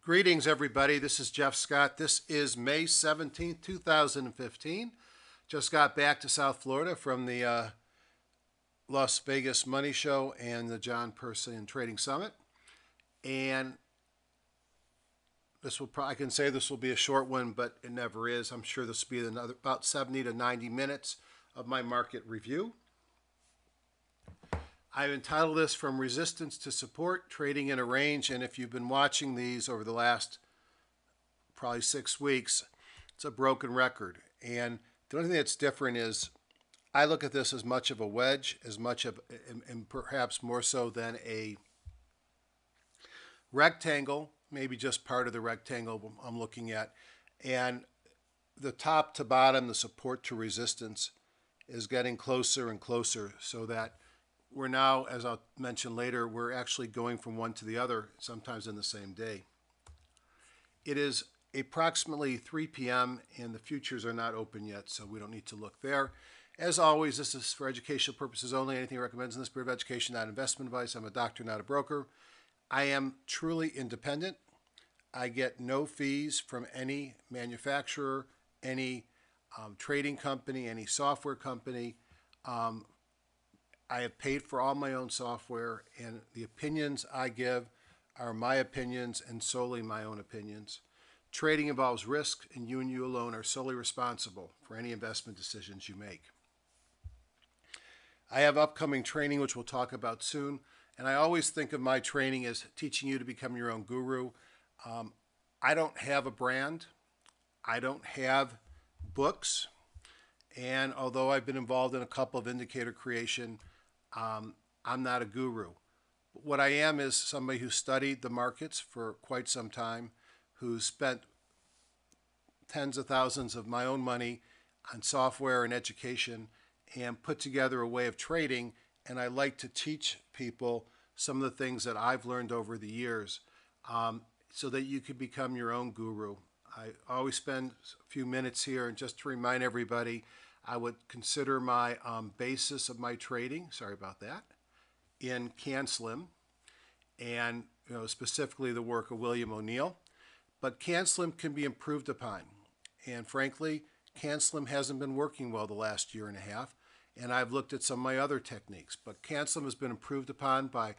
Greetings, everybody. This is Jeff Scott. This is May 17th, 2015. Just got back to South Florida from the Las Vegas Money Show and the John Person Trading Summit. And I can say this will be a short one, but it never is. I'm sure this will be about 70 to 90 minutes of my market review. I've entitled this From Resistance to Support, Trading in a Range, and if you've been watching these over the last probably 6 weeks, it's a broken record. And the only thing that's different is I look at this as much of a wedge, and perhaps more so than a rectangle, maybe just part of the rectangle I'm looking at. And the top to bottom, the support to resistance, is getting closer and closer, so that we're now, as I'll mention later, we're actually going from one to the other, sometimes in the same day. It is approximately 3 p.m. and the futures are not open yet, so we don't need to look there. As always, this is for educational purposes only. Anything recommends in the spirit of education, not investment advice. I'm a doctor, not a broker. I am truly independent. I get no fees from any manufacturer, any trading company, any software company. I have paid for all my own software, and the opinions I give are my opinions and solely my own opinions. Trading involves risk, and you alone are solely responsible for any investment decisions you make. I have upcoming training, which we'll talk about soon, and I always think of my training as teaching you to become your own guru. I don't have a brand. I don't have books, and although I've been involved in a couple of indicator creation, I'm not a guru. What I am is somebody who studied the markets for quite some time, who spent tens of thousands of my own money on software and education and put together a way of trading. And I like to teach people some of the things that I've learned over the years so that you can become your own guru. I always spend a few minutes here, and just to remind everybody, I would consider my basis of my trading, sorry about that, in CanSlim, and specifically the work of William O'Neill. But CanSlim can be improved upon. And frankly, CanSlim hasn't been working well the last year and a half, and I've looked at some of my other techniques. But CanSlim has been improved upon by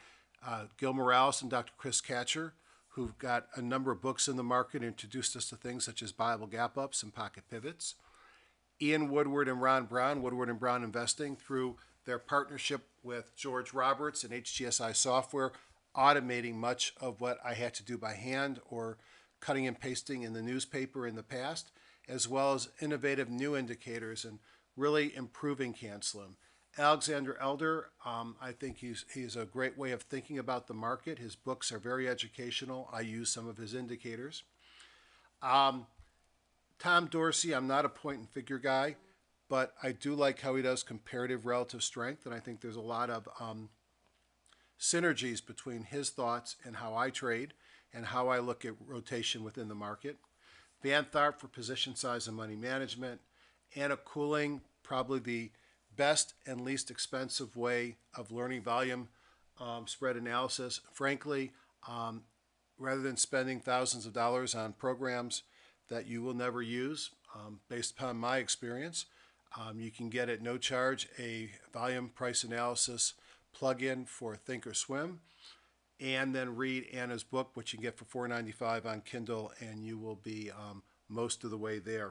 Gil Morales and Dr. Chris Katcher, who've got a number of books in the market and introduced us to things such as Bible gap-ups and pocket pivots. Ian Woodward and Ron Brown, Woodward and Brown Investing, through their partnership with George Roberts and HGSI Software, automating much of what I had to do by hand or cutting and pasting in the newspaper in the past, as well as innovative new indicators and really improving CanSlim. Alexander Elder, I think he's a great way of thinking about the market. His books are very educational. I use some of his indicators. Tom Dorsey, I'm not a point and figure guy, but I do like how he does comparative relative strength, and I think there's a lot of synergies between his thoughts and how I trade and how I look at rotation within the market. Van Tharp for position size and money management. Anna Cooling, probably the best and least expensive way of learning volume spread analysis. Frankly, rather than spending thousands of dollars on programs that you will never use, based upon my experience, you can get at no charge a volume price analysis plug-in for Thinkorswim, and then read Anna's book, which you can get for $4.95 on Kindle, and you will be most of the way there.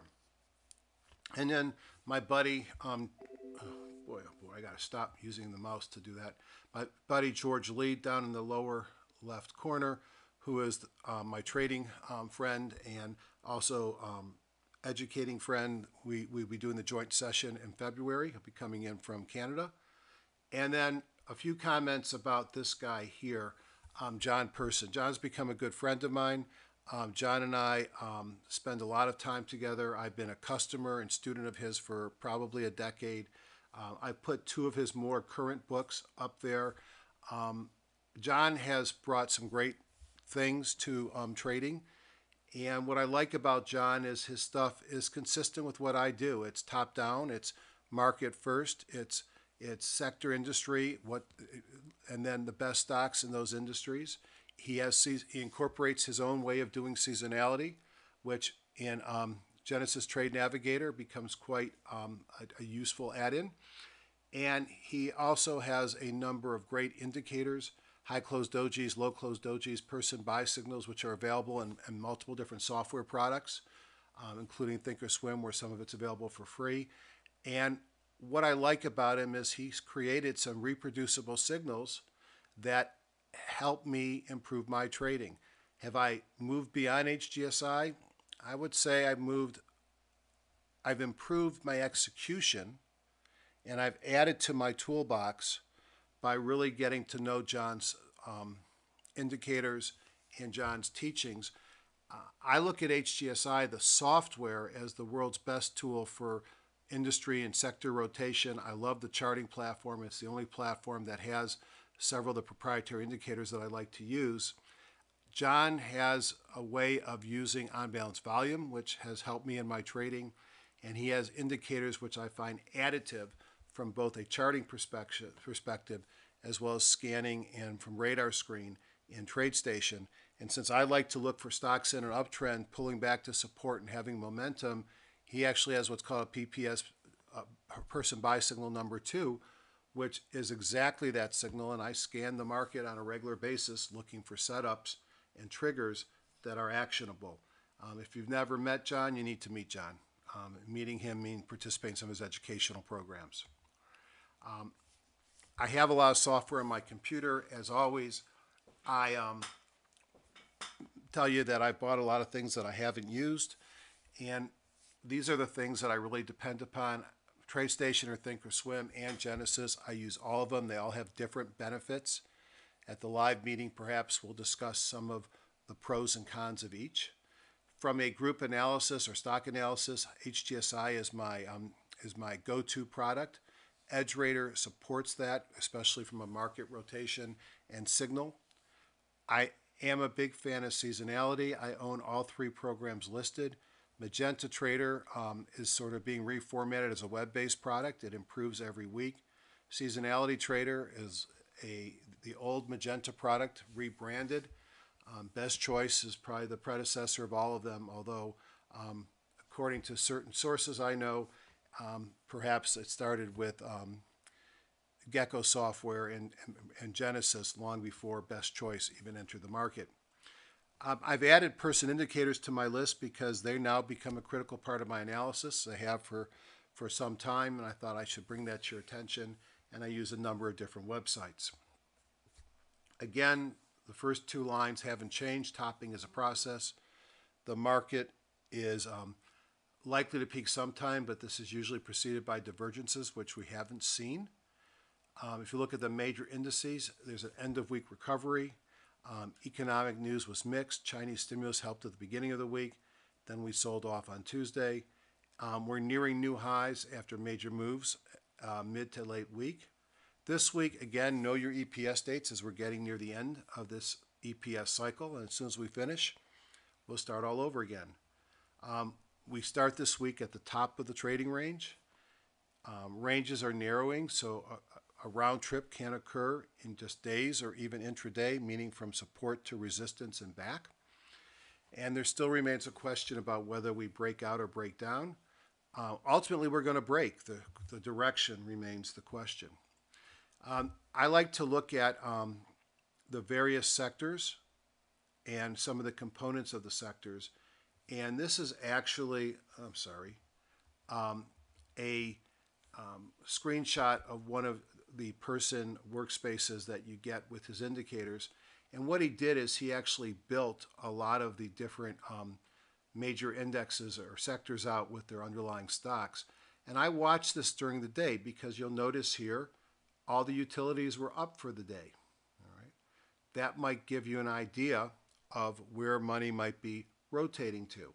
And then my buddy, oh boy, I got to stop using the mouse to do that. My buddy George Lee down in the lower left corner, who is my trading friend and also educating friend. We'll be doing the joint session in February. He'll be coming in from Canada. And then a few comments about this guy here, John Person. John's become a good friend of mine. John and I spend a lot of time together. I've been a customer and student of his for probably a decade. I put 2 of his more current books up there. John has brought some great things to trading, and what I like about John is his stuff is consistent with what I do. It's top down, it's market first, it's sector industry, and then the best stocks in those industries. He incorporates his own way of doing seasonality, which in Genesis Trade Navigator becomes quite a useful add-in. And he also has a number of great indicators, high closed dojis, low closed dojis, person buy signals, which are available in multiple different software products, including Thinkorswim, where some of it's available for free. And what I like about him is he's created some reproducible signals that help me improve my trading. Have I moved beyond HGSI? I would say I've improved my execution, and I've added to my toolbox by really getting to know John's indicators and John's teachings. I look at HGSI, the software, as the world's best tool for industry and sector rotation. I love the charting platform. It's the only platform that has several of the proprietary indicators that I like to use. John has a way of using on-balance volume, which has helped me in my trading, and he has indicators which I find additive from both a charting perspective as well as scanning and from radar screen in TradeStation. And since I like to look for stocks in an uptrend, pulling back to support and having momentum, he actually has what's called a PPS, person buy signal number 2, which is exactly that signal. And I scan the market on a regular basis looking for setups and triggers that are actionable. If you've never met John, you need to meet John. Meeting him means participating in some of his educational programs. I have a lot of software on my computer. As always, I tell you that I bought a lot of things that I haven't used, and these are the things that I really depend upon. TradeStation or Thinkorswim and Genesis, I use all of them. They all have different benefits. At the live meeting, perhaps we'll discuss some of the pros and cons of each. From a group analysis or stock analysis, HGSI is my go-to product. EdgeRater supports that, especially from a market rotation and signal. I am a big fan of seasonality. I own all 3 programs listed. Magenta Trader is sort of being reformatted as a web-based product. It improves every week. Seasonality Trader is the old Magenta product rebranded. Best Choice is probably the predecessor of all of them, although according to certain sources I know, perhaps it started with Gecko Software and Genesis long before Best Choice even entered the market. I've added person indicators to my list because they now become a critical part of my analysis. They have for some time, and I thought I should bring that to your attention, and I use a number of different websites. Again, the first 2 lines haven't changed. Topping is a process. The market is likely to peak sometime, but this is usually preceded by divergences, which we haven't seen. If you look at the major indices, there's an end-of-week recovery. Economic news was mixed. Chinese stimulus helped at the beginning of the week. Then we sold off on Tuesday. We're nearing new highs after major moves mid to late week. This week, again, know your EPS dates as we're getting near the end of this EPS cycle. And as soon as we finish, we'll start all over again. We start this week at the top of the trading range. Ranges are narrowing, so a round trip can occur in just days or even intraday, meaning from support to resistance and back. And there still remains a question about whether we break out or break down. Ultimately, we're going to break. The direction remains the question. I like to look at the various sectors and some of the components of the sectors. And this is actually, a screenshot of one of the person workspaces that you get with his indicators. And what he did is he actually built a lot of the different major indexes or sectors out with their underlying stocks. And I watched this during the day because you'll notice here all the utilities were up for the day. All right. That might give you an idea of where money might be rotating to.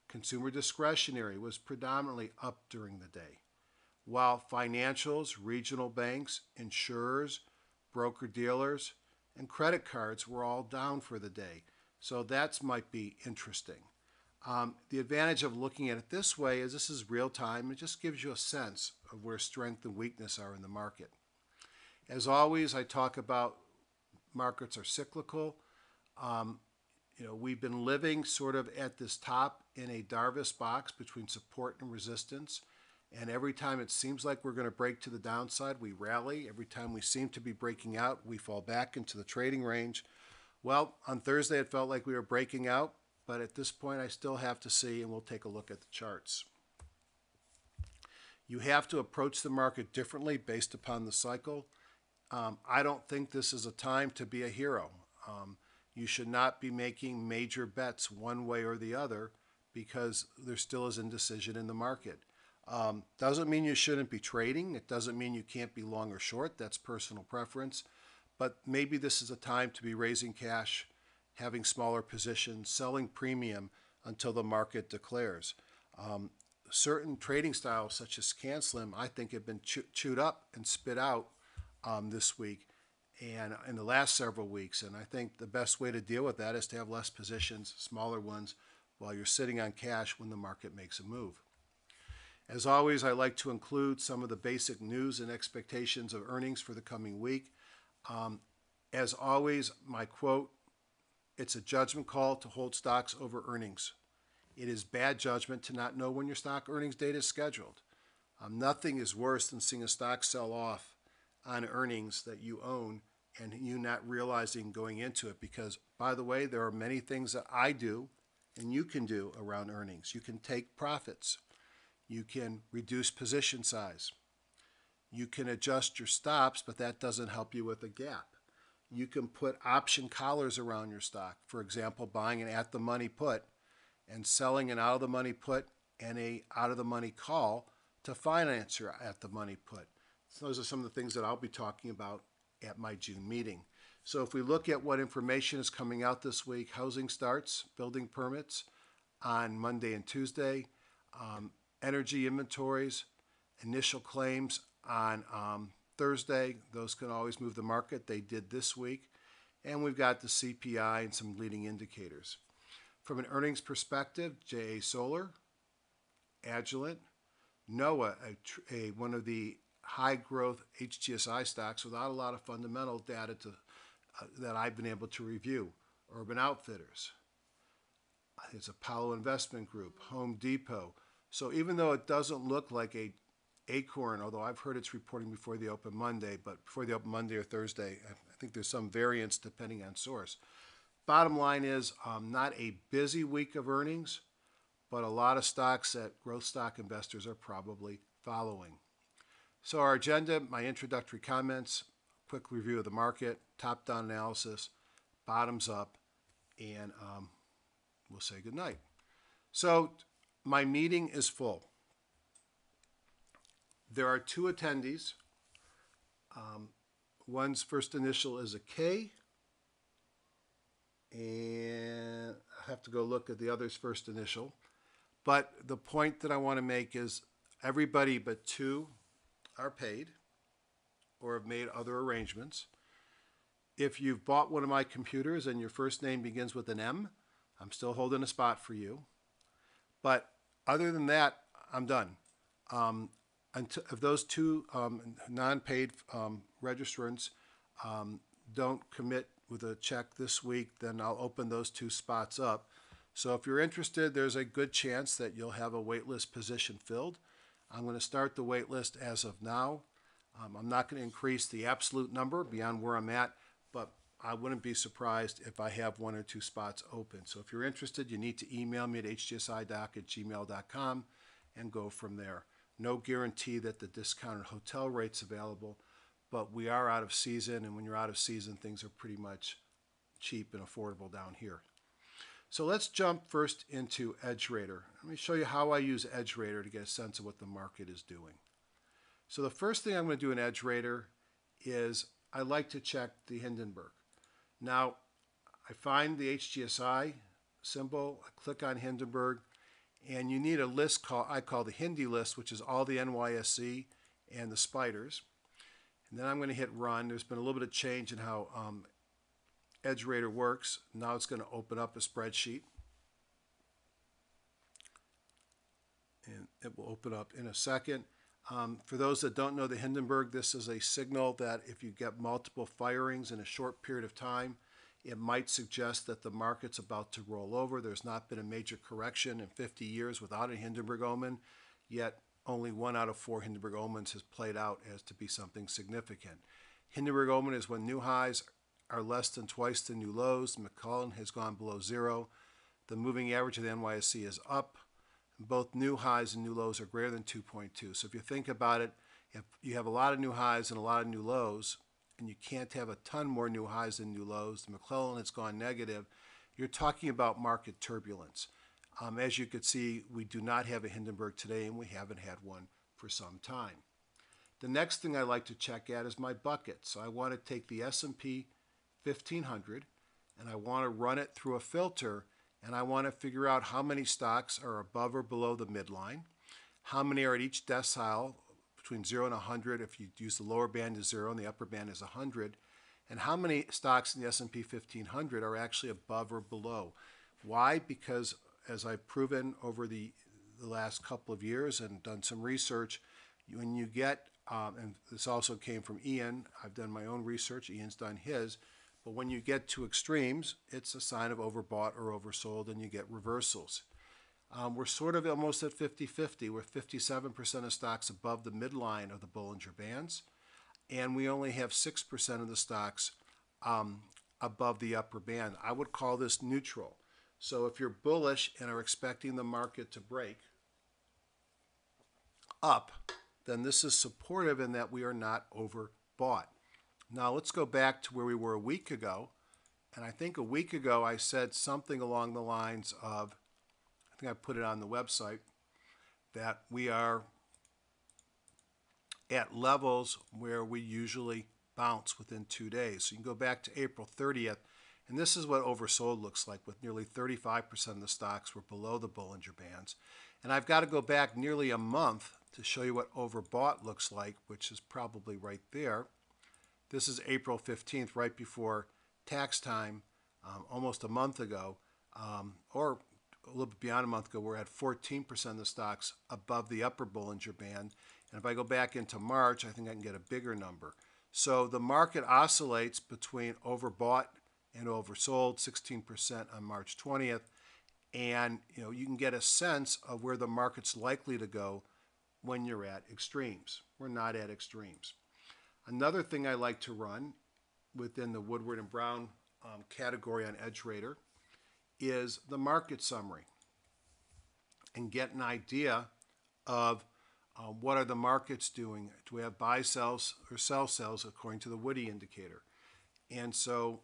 Consumer discretionary was predominantly up during the day, while financials, regional banks, insurers, broker-dealers, and credit cards were all down for the day. So that might be interesting. The advantage of looking at it this way is this is real time. It just gives you a sense of where strength and weakness are in the market. As always, I talk about markets are cyclical. We've been living sort of at this top in a Darvis box between support and resistance. And every time it seems like we're going to break to the downside, we rally. Every time we seem to be breaking out, we fall back into the trading range. Well, on Thursday, it felt like we were breaking out, but at this point, I still have to see, and we'll take a look at the charts. You have to approach the market differently based upon the cycle. I don't think this is a time to be a hero. You should not be making major bets one way or the other because there still is indecision in the market. Doesn't mean you shouldn't be trading. It doesn't mean you can't be long or short. That's personal preference. But maybe this is a time to be raising cash, having smaller positions, selling premium until the market declares. Certain trading styles, such as CanSlim, I think have been chewed up and spit out this week and in the last several weeks. And I think the best way to deal with that is to have less positions, smaller ones, while you're sitting on cash when the market makes a move. As always, I like to include some of the basic news and expectations of earnings for the coming week. As always, my quote, it's a judgment call to hold stocks over earnings. It is bad judgment to not know when your stock earnings date is scheduled. Nothing is worse than seeing a stock sell off on earnings that you own and you not realizing going into it because, by the way, there are many things that I do and you can do around earnings. You can take profits. You can reduce position size. You can adjust your stops, but that doesn't help you with a gap. You can put option collars around your stock. For example, buying an at-the-money put and selling an out-of-the-money put and a out-of-the-money call to finance your at-the-money put. So those are some of the things that I'll be talking about at my June meeting. So if we look at what information is coming out this week, housing starts, building permits on Monday and Tuesday, energy inventories, initial claims on Thursday. Those can always move the market. They did this week. And we've got the CPI and some leading indicators. From an earnings perspective, JA Solar, Agilent, NOAA, one of the high-growth HGSI stocks without a lot of fundamental data that I've been able to review, Urban Outfitters, it's Apollo Investment Group, Home Depot. So even though it doesn't look like a Acorn, although I've heard it's reporting before the open Monday, but before the open Monday or Thursday, I think there's some variance depending on source. Bottom line is not a busy week of earnings, but a lot of stocks that growth stock investors are probably following. So our agenda, my introductory comments, quick review of the market, top-down analysis, bottoms up, and we'll say goodnight. So my meeting is full. There are two attendees. One's first initial is a K, and I have to go look at the other's first initial. But the point that I want to make is everybody but two are paid or have made other arrangements. If you've bought one of my computers and your first name begins with an M, I'm still holding a spot for you. But other than that, I'm done. If those two non-paid registrants don't commit with a check this week, then I'll open those two spots up. So if you're interested, there's a good chance that you'll have a waitlist position filled. I'm going to start the waitlist as of now. I'm not going to increase the absolute number beyond where I'm at, but I wouldn't be surprised if I have one or two spots open. So if you're interested, you need to email me at hgsidoc@gmail.com and go from there. No guarantee that the discounted hotel rate's available, but we are out of season, and when you're out of season, things are pretty much cheap and affordable down here. So let's jump first into EdgeRater. Let me show you how I use EdgeRater to get a sense of what the market is doing. So the first thing I'm going to do in EdgeRater is I like to check the Hindenburg. Now, I find the HGSI symbol, I click on Hindenburg, and you need a list I call the Hindi list, which is all the NYSE and the spiders. And then I'm going to hit run. There's been a little bit of change in how EdgeRater works. Now it's going to open up a spreadsheet. And it will open up in a second. For those that don't know the Hindenburg, this is a signal that if you get multiple firings in a short period of time, It might suggest that the market's about to roll over. There's not been a major correction in 50 years without a Hindenburg omen, yet only 1 out of 4 Hindenburg omens has played out as to be something significant. Hindenburg omen is when new highs are less than twice the new lows. McClellan has gone below zero. The moving average of the NYSE is up. Both new highs and new lows are greater than 2.2. So if you think about it, if you have a lot of new highs and a lot of new lows, and you can't have a ton more new highs than new lows, the McClellan has gone negative, you're talking about market turbulence. As you could see, we do not have a Hindenburg today, and we haven't had one for some time. The next thing I like to check at is my bucket. So I want to take the S&P 1500, and I want to run it through a filter, and I want to figure out how many stocks are above or below the midline, how many are at each decile, between 0 and 100 if you use the lower band is 0 and the upper band is 100, and how many stocks in the S&P 1500 are actually above or below. Why? Because as I've proven over the last couple of years and done some research, when you get, and this also came from Ian, I've done my own research, Ian's done his, but when you get to extremes, it's a sign of overbought or oversold and you get reversals. We're sort of almost at 50-50, with 57% of stocks above the midline of the Bollinger Bands, and we only have 6% of the stocks above the upper band. I would call this neutral. So if you're bullish and are expecting the market to break up, then this is supportive in that we are not overbought. Now let's go back to where we were a week ago, and I think a week ago I said something along the lines of, I think I put it on the website, that we are at levels where we usually bounce within 2 days. So you can go back to April 30th, and this is what oversold looks like, with nearly 35% of the stocks were below the Bollinger Bands. And I've got to go back nearly a month to show you what overbought looks like, which is probably right there. This is April 15th, right before tax time, almost a month ago, or a little bit beyond a month ago. We're at 14% of the stocks above the upper Bollinger Band. And if I go back into March, I think I can get a bigger number. So the market oscillates between overbought and oversold, 16% on March 20th. And you can get a sense of where the market's likely to go when you're at extremes. We're not at extremes. Another thing I like to run within the Woodward and Brown category on EdgeRater is the market summary, and get an idea of what are the markets doing. Do we have buy sells or sell sells according to the Woody indicator? And so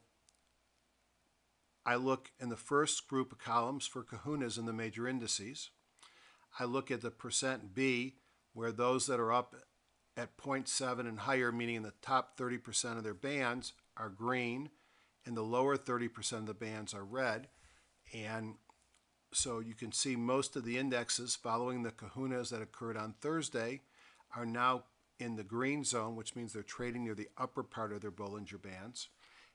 I look in the first group of columns for kahunas in the major indices. I look at the percent B, where those that are up at 0.7 and higher, meaning in the top 30% of their bands, are green, and the lower 30% of the bands are red. And so you can see most of the indexes following the kahunas that occurred on Thursday are now in the green zone, which means they're trading near the upper part of their Bollinger Bands.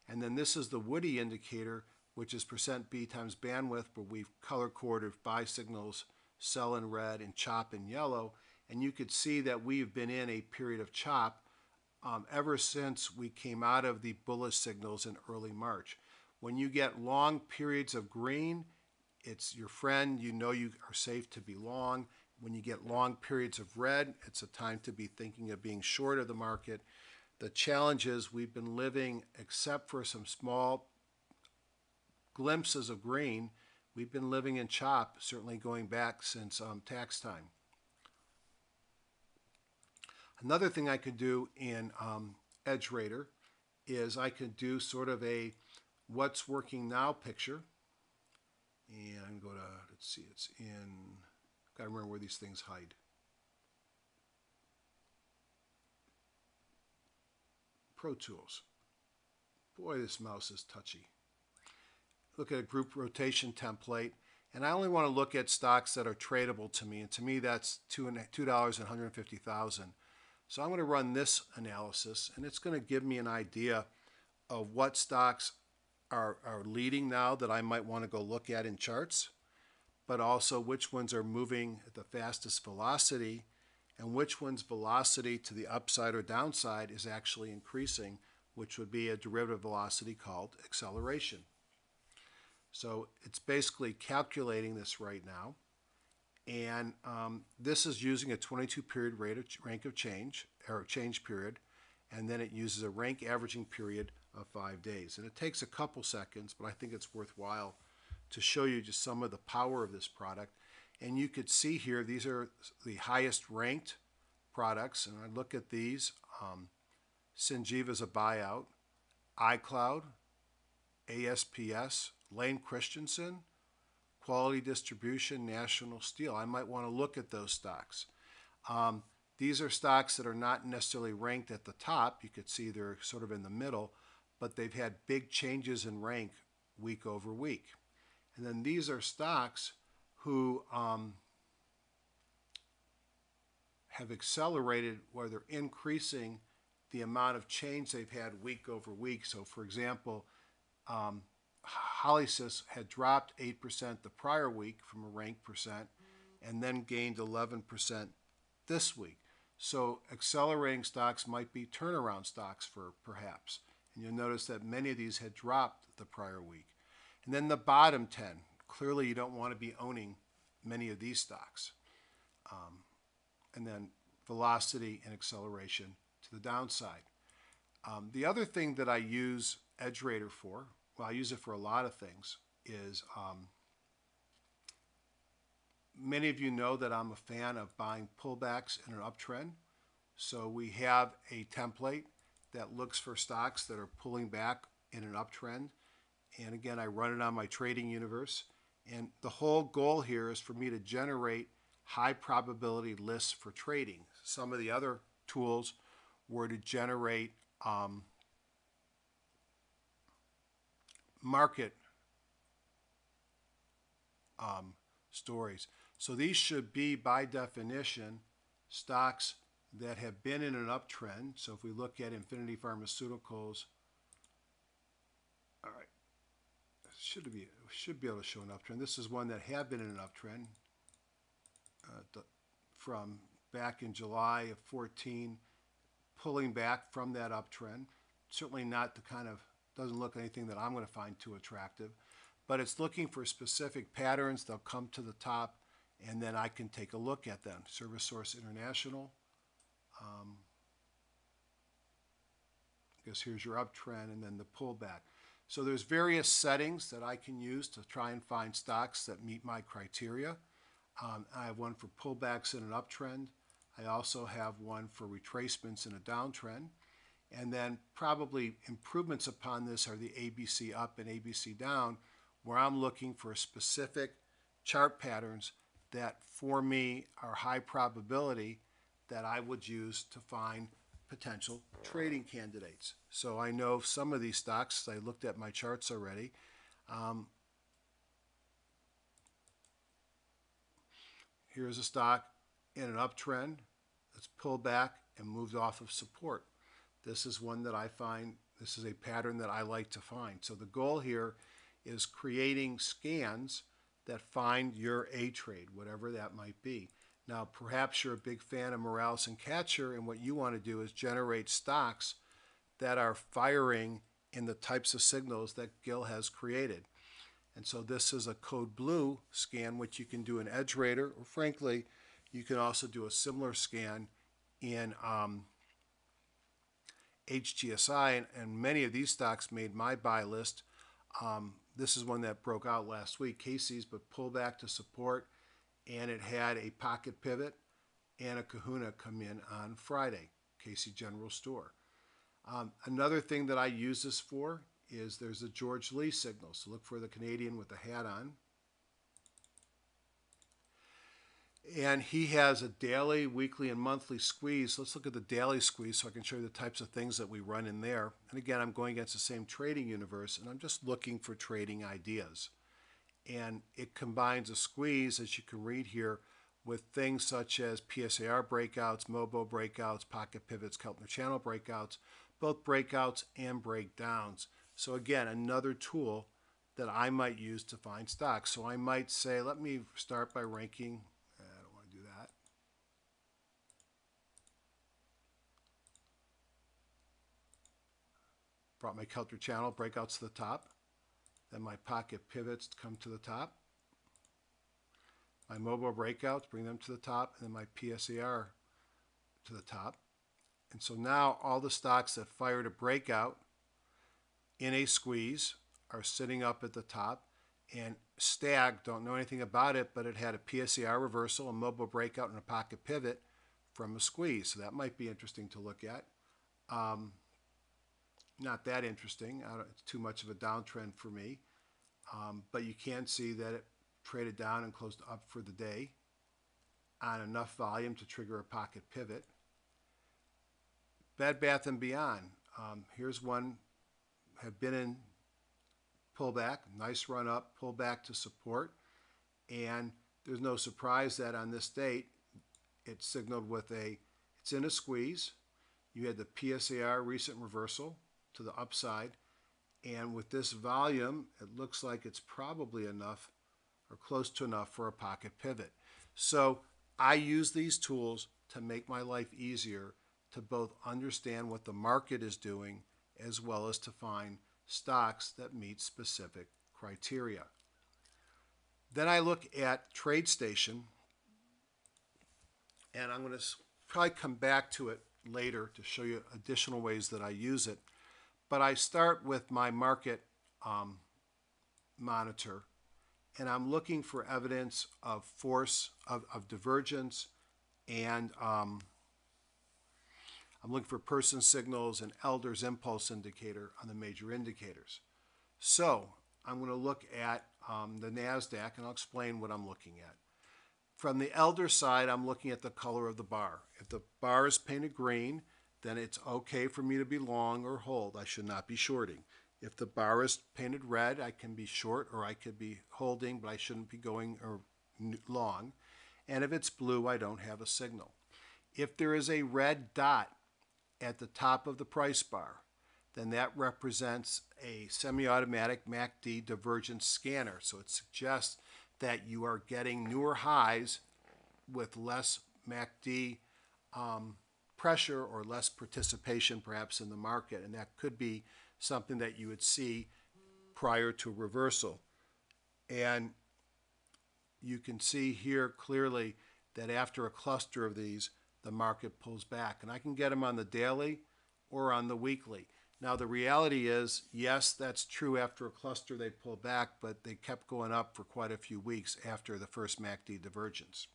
And then this is the Woody indicator, which is percent B times bandwidth, where we've color-coded buy signals, sell in red and chop in yellow. And you could see that we've been in a period of chop ever since we came out of the bullish signals in early March. When you get long periods of green, it's your friend. You know you are safe to be long. When you get long periods of red, it's a time to be thinking of being short of the market. The challenge is we've been living, except for some small glimpses of green, we've been living in chop, certainly going back since tax time. Another thing I could do in EdgeRater is I could do sort of a what's working now picture. And go to, let's see, it's in, gotta remember where these things hide. Pro Tools. Boy, this mouse is touchy. Look at a group rotation template, and I only want to look at stocks that are tradable to me, and to me that's $2 and $150,000. So I'm going to run this analysis, and it's going to give me an idea of what stocks are leading now that I might want to go look at in charts, but also which ones are moving at the fastest velocity and which one's velocity to the upside or downside is actually increasing which would be a derivative velocity called acceleration. So it's basically calculating this right now. And this is using a 22-period rank of change, or change period, and then it uses a rank averaging period of 5 days. And it takes a couple seconds, but I think it's worthwhile to show you just some of the power of this product. And you could see here, these are the highest ranked products. And I look at these. Syngeva's a buyout. iCloud, ASPS, Lane Christensen, Quality Distribution, National Steel. I might want to look at those stocks. These are stocks that are not necessarily ranked at the top. You could see they're sort of in the middle, but they've had big changes in rank week over week. And then these are stocks who have accelerated where they're increasing the amount of change they've had week over week. So for example, Holysys had dropped 8% the prior week from a rank percent and then gained 11% this week. So accelerating stocks might be turnaround stocks for perhaps. And you'll notice that many of these had dropped the prior week. And then the bottom 10. Clearly you don't want to be owning many of these stocks. And then velocity and acceleration to the downside. The other thing that I use EdgeRater for, well, I use it for a lot of things, is many of you know that I'm a fan of buying pullbacks in an uptrend. So we have a template that looks for stocks that are pulling back in an uptrend. And again, I run it on my trading universe. And the whole goal here is for me to generate high probability lists for trading. Some of the other tools were to generate market stories. So these should be, by definition, stocks that have been in an uptrend. So if we look at Infinity Pharmaceuticals, all right, should be able to show an uptrend. This is one that had been in an uptrend from back in July of 14, pulling back from that uptrend. Certainly not the kind of, doesn't look anything that I'm going to find too attractive, but it's looking for specific patterns. They'll come to the top, and then I can take a look at them. Service Source International. I guess here's your uptrend and then the pullback. So there's various settings that I can use to try and find stocks that meet my criteria. I have one for pullbacks in an uptrend. I also have one for retracements in a downtrend. And then probably improvements upon this are the ABC up and ABC down, where I'm looking for specific chart patterns that for me are high probability that I would use to find potential trading candidates. So I know some of these stocks, I looked at my charts already. Here's a stock in an uptrend that's pulled back and moved off of support. This is one that I find, this is a pattern that I like to find. So the goal here is creating scans that find your A trade, whatever that might be. Now, perhaps you're a big fan of Morales and Katcher, and what you want to do is generate stocks that are firing in the types of signals that Gil has created. And so this is a code blue scan, which you can do in EdgeRater, or frankly, you can also do a similar scan in HTSI, and many of these stocks made my buy list. This is one that broke out last week, Casey's, but pulled back to support, and it had a pocket pivot and a kahuna come in on Friday, Casey General Store. Another thing that I use this for is there's a George Lee signal. So look for the Canadian with the hat on. And he has a daily, weekly, and monthly squeeze. Let's look at the daily squeeze so I can show you the types of things that we run in there. And again, I'm going against the same trading universe, and I'm just looking for trading ideas. And it combines a squeeze, as you can read here, with things such as PSAR breakouts, MOBO breakouts, pocket pivots, Keltner channel breakouts, both breakouts and breakdowns. So again, another tool that I might use to find stocks. So I might say, let me start by ranking. I don't want to do that. brought my counter channel breakouts to the top. Then my pocket pivots come to the top. My mobile breakouts bring them to the top, and then my PSAR to the top. And so now all the stocks that fired a breakout in a squeeze are sitting up at the top. And Stag, don't know anything about it, but it had a PSAR reversal, a mobile breakout, and a pocket pivot from a squeeze. So that might be interesting to look at. Not that interesting. It's too much of a downtrend for me. But you can see that it traded down and closed up for the day on enough volume to trigger a pocket pivot. Bed Bath & Beyond. Here's one, have been in pullback, nice run up, pull back to support. And there's no surprise that on this date, it signaled with it's in a squeeze. You had the PSAR recent reversal to the upside. And with this volume, it looks like it's probably enough or close to enough for a pocket pivot. So I use these tools to make my life easier to both understand what the market is doing as well as to find stocks that meet specific criteria. Then I look at TradeStation, and I'm going to probably come back to it later to show you additional ways that I use it. But I start with my market monitor, and I'm looking for evidence of force, of divergence, and I'm looking for person signals and Elder's impulse indicator on the major indicators. So I'm going to look at the NASDAQ, and I'll explain what I'm looking at. From the Elder side, I'm looking at the color of the bar. If the bar is painted green, then it's okay for me to be long or hold. I should not be shorting. If the bar is painted red, I can be short or I could be holding, but I shouldn't be going long. And if it's blue, I don't have a signal. If there is a red dot at the top of the price bar, then that represents a semi-automatic MACD divergence scanner. So it suggests that you are getting newer highs with less MACD pressure or less participation perhaps in the market, and that could be something that you would see prior to reversal. And you can see here clearly that after a cluster of these, the market pulls back, and I can get them on the daily or on the weekly. Now the reality is, yes, that's true. After a cluster they pull back, but they kept going up for quite a few weeks after the first MACD divergence.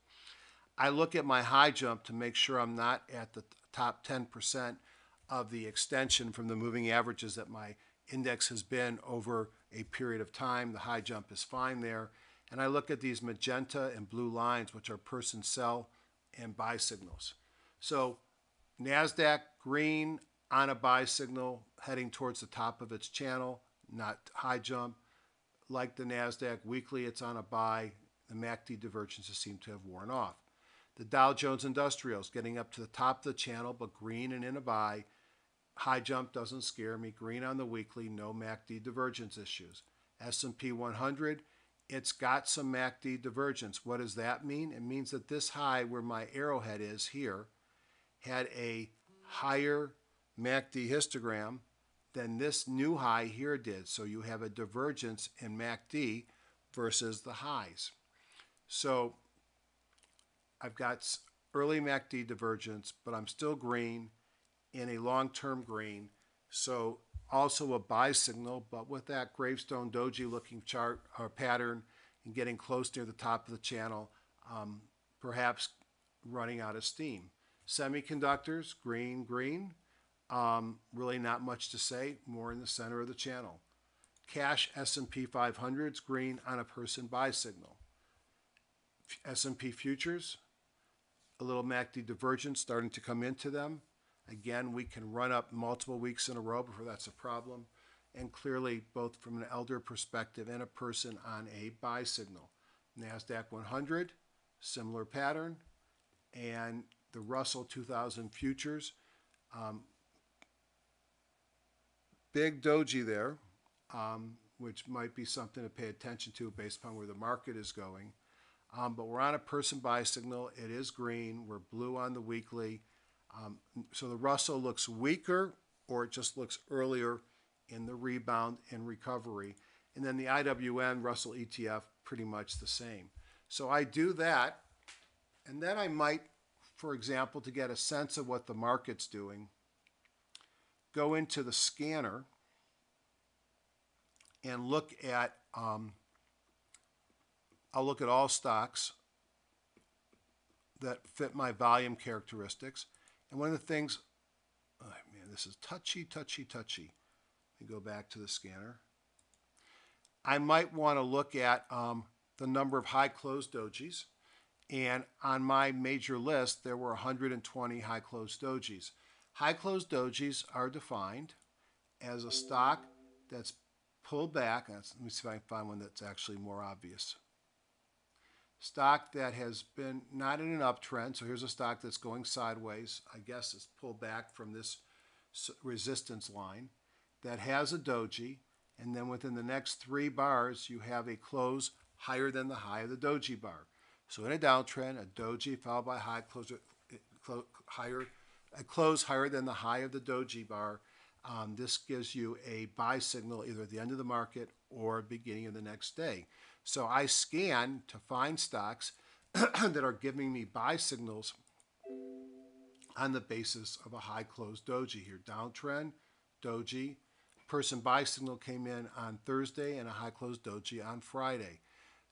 I look at my high jump to make sure I'm not at the top 10% of the extension from the moving averages that my index has been over a period of time. The high jump is fine there. And I look at these magenta and blue lines, which are person sell and buy signals. So NASDAQ green on a buy signal heading towards the top of its channel, not high jump. Like the NASDAQ weekly, it's on a buy. The MACD divergences seem to have worn off. The Dow Jones Industrials getting up to the top of the channel, but green and in a buy. High jump doesn't scare me. Green on the weekly, no MACD divergence issues. S&P 100, it's got some MACD divergence. What does that mean? It means that this high where my arrowhead is here had a higher MACD histogram than this new high here did. So you have a divergence in MACD versus the highs. So I've got early MACD divergence, but I'm still green in a long-term green. So also a buy signal, but with that gravestone doji looking chart or pattern and getting close near the top of the channel, perhaps running out of steam. Semiconductors, green, green. Really not much to say, more in the center of the channel. Cash S&P 500's green on a person buy signal. S&P futures, a little MACD divergence starting to come into them. Again, we can run up multiple weeks in a row before that's a problem. And clearly, both from an elder perspective and a person on a buy signal. NASDAQ 100, similar pattern. And the Russell 2000 futures, big doji there, which might be something to pay attention to based upon where the market is going. But we're on a person buy signal. It is green. We're blue on the weekly. So the Russell looks weaker, or it just looks earlier in the rebound and recovery. And then the IWN Russell ETF, pretty much the same. So I do that, and then I might, for example, to get a sense of what the market's doing, go into the scanner and look at, I'll look at all stocks that fit my volume characteristics. And one of the things, oh man, this is touchy. Let me go back to the scanner. I might want to look at the number of high closed dojis. And on my major list, there were 120 high closed dojis. High closed dojis are defined as a stock that's pulled back. Let me see if I can find one that's actually more obvious. Stock that has been not in an uptrend. So here's a stock that's going sideways. I guess it's pulled back from this resistance line that has a doji. And then within the next 3 bars, you have a close higher than the high of the doji bar. So in a downtrend, a doji followed by high close higher, a close higher than the high of the doji bar. This gives you a buy signal either at the end of the market or beginning of the next day. So I scan to find stocks that are giving me buy signals on the basis of a high closed doji here. Downtrend, doji. Person buy signal came in on Thursday and a high closed doji on Friday.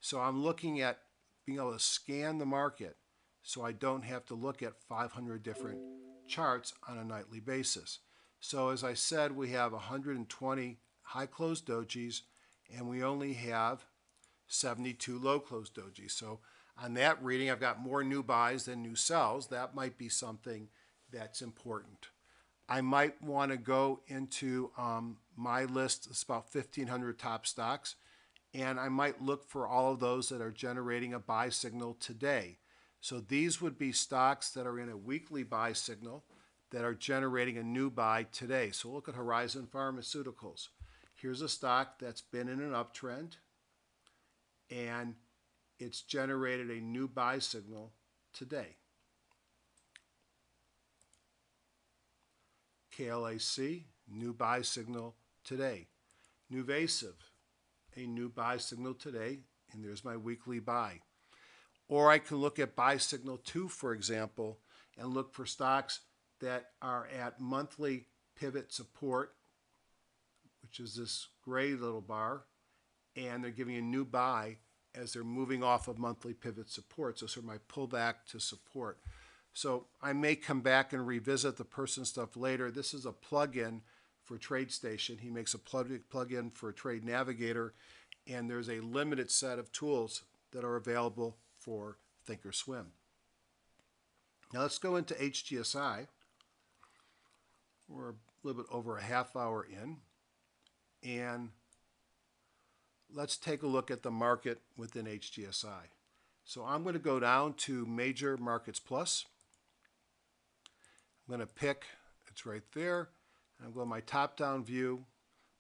So I'm looking at being able to scan the market so I don't have to look at 500 different charts on a nightly basis. So as I said, we have 120 high closed dojis and we only have 72 low closed dojis. So on that reading, I've got more new buys than new sells. That might be something that's important. I might want to go into my list. It's about 1,500 top stocks. And I might look for all of those that are generating a buy signal today. So these would be stocks that are in a weekly buy signal that are generating a new buy today. So look at Horizon Pharmaceuticals. Here's a stock that's been in an uptrend, and it's generated a new buy signal today. KLAC, new buy signal today. Nuvasiv, a new buy signal today, and there's my weekly buy. Or I can look at buy signal 2, for example, and look for stocks that are at monthly pivot support, which is this gray little bar, and they're giving a new buy as they're moving off of monthly pivot support. So sort of my pullback to support. So I may come back and revisit the person stuff later. This is a plugin for TradeStation. He makes a plugin for Trade Navigator, and there's a limited set of tools that are available for Thinkorswim. Now let's go into HGSI. We're a little bit over a half hour in, and let's take a look at the market within HGSI. So I'm going to go down to Major Markets Plus. I'm going to pick, it's right there, and I'm going to my top-down view,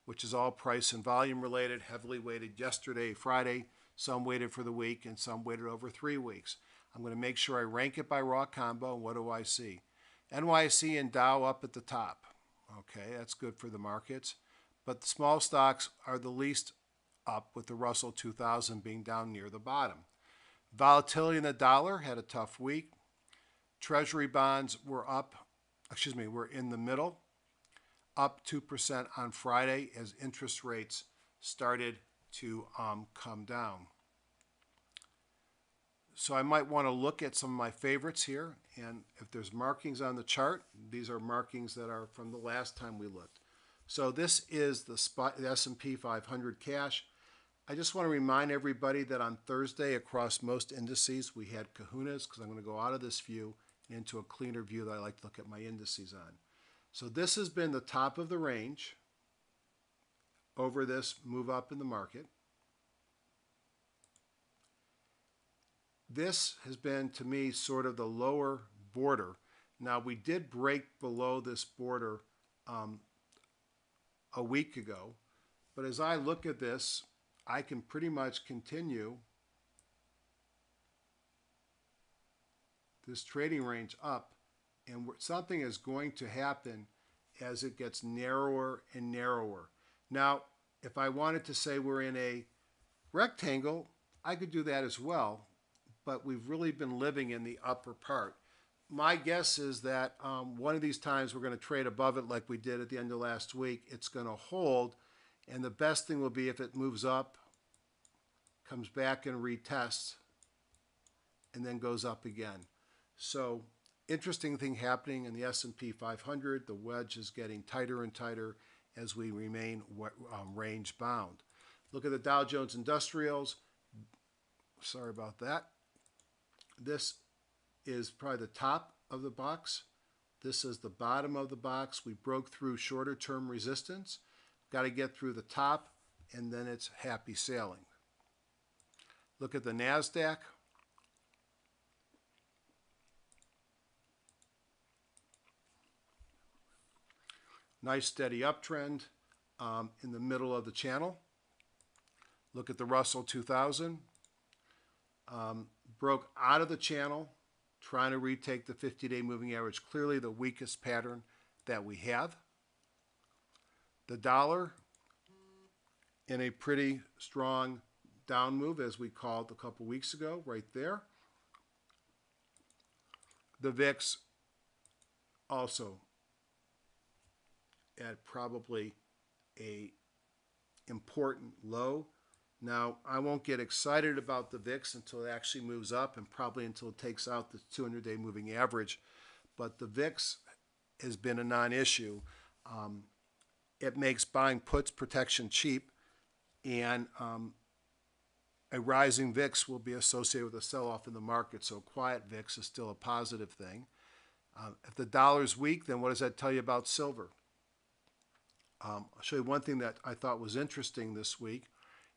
which is all price and volume related, heavily weighted yesterday, Friday, some weighted for the week, and some weighted over 3 weeks. I'm going to make sure I rank it by raw combo, and what do I see? NYSE and Dow up at the top. Okay, that's good for the markets. But the small stocks are the least up, with the Russell 2000 being down near the bottom. Volatility in the dollar had a tough week. Treasury bonds were were in the middle, up 2% on Friday as interest rates started to come down. So I might want to look at some of my favorites here, and if there's markings on the chart, these are markings that are from the last time we looked. So this is the S&P 500 cash. I just want to remind everybody that on Thursday across most indices we had kahunas, because I'm going to go out of this view and into a cleaner view that I like to look at my indices on. So this has been the top of the range over this move up in the market. This has been, to me, sort of the lower border. Now, we did break below this border a week ago, but as I look at this, I can pretty much continue this trading range up, and something is going to happen as it gets narrower and narrower. Now, if I wanted to say we're in a rectangle, I could do that as well, but we've really been living in the upper part. My guess is that one of these times we're going to trade above it like we did at the end of last week. It's going to hold, and the best thing will be if it moves up, comes back and retests, and then goes up again. So interesting thing happening in the S&P 500. The wedge is getting tighter and tighter as we remain range bound. Look at the Dow Jones Industrials. Sorry about that. This is probably the top of the box. This is the bottom of the box. We broke through shorter term resistance. Got to get through the top, and then it's happy sailing. Look at the NASDAQ. Nice steady uptrend in the middle of the channel. Look at the Russell 2000. Broke out of the channel, trying to retake the 50-day moving average. Clearly the weakest pattern that we have. The dollar in a pretty strong down move, as we called a couple weeks ago, right there. The VIX also at probably a important low. Now, I won't get excited about the VIX until it actually moves up and probably until it takes out the 200-day moving average. But the VIX has been a non-issue. It makes buying puts protection cheap, and a rising VIX will be associated with a sell-off in the market. So quiet VIX is still a positive thing. If the dollar's weak, then what does that tell you about silver? I'll show you one thing that I thought was interesting this week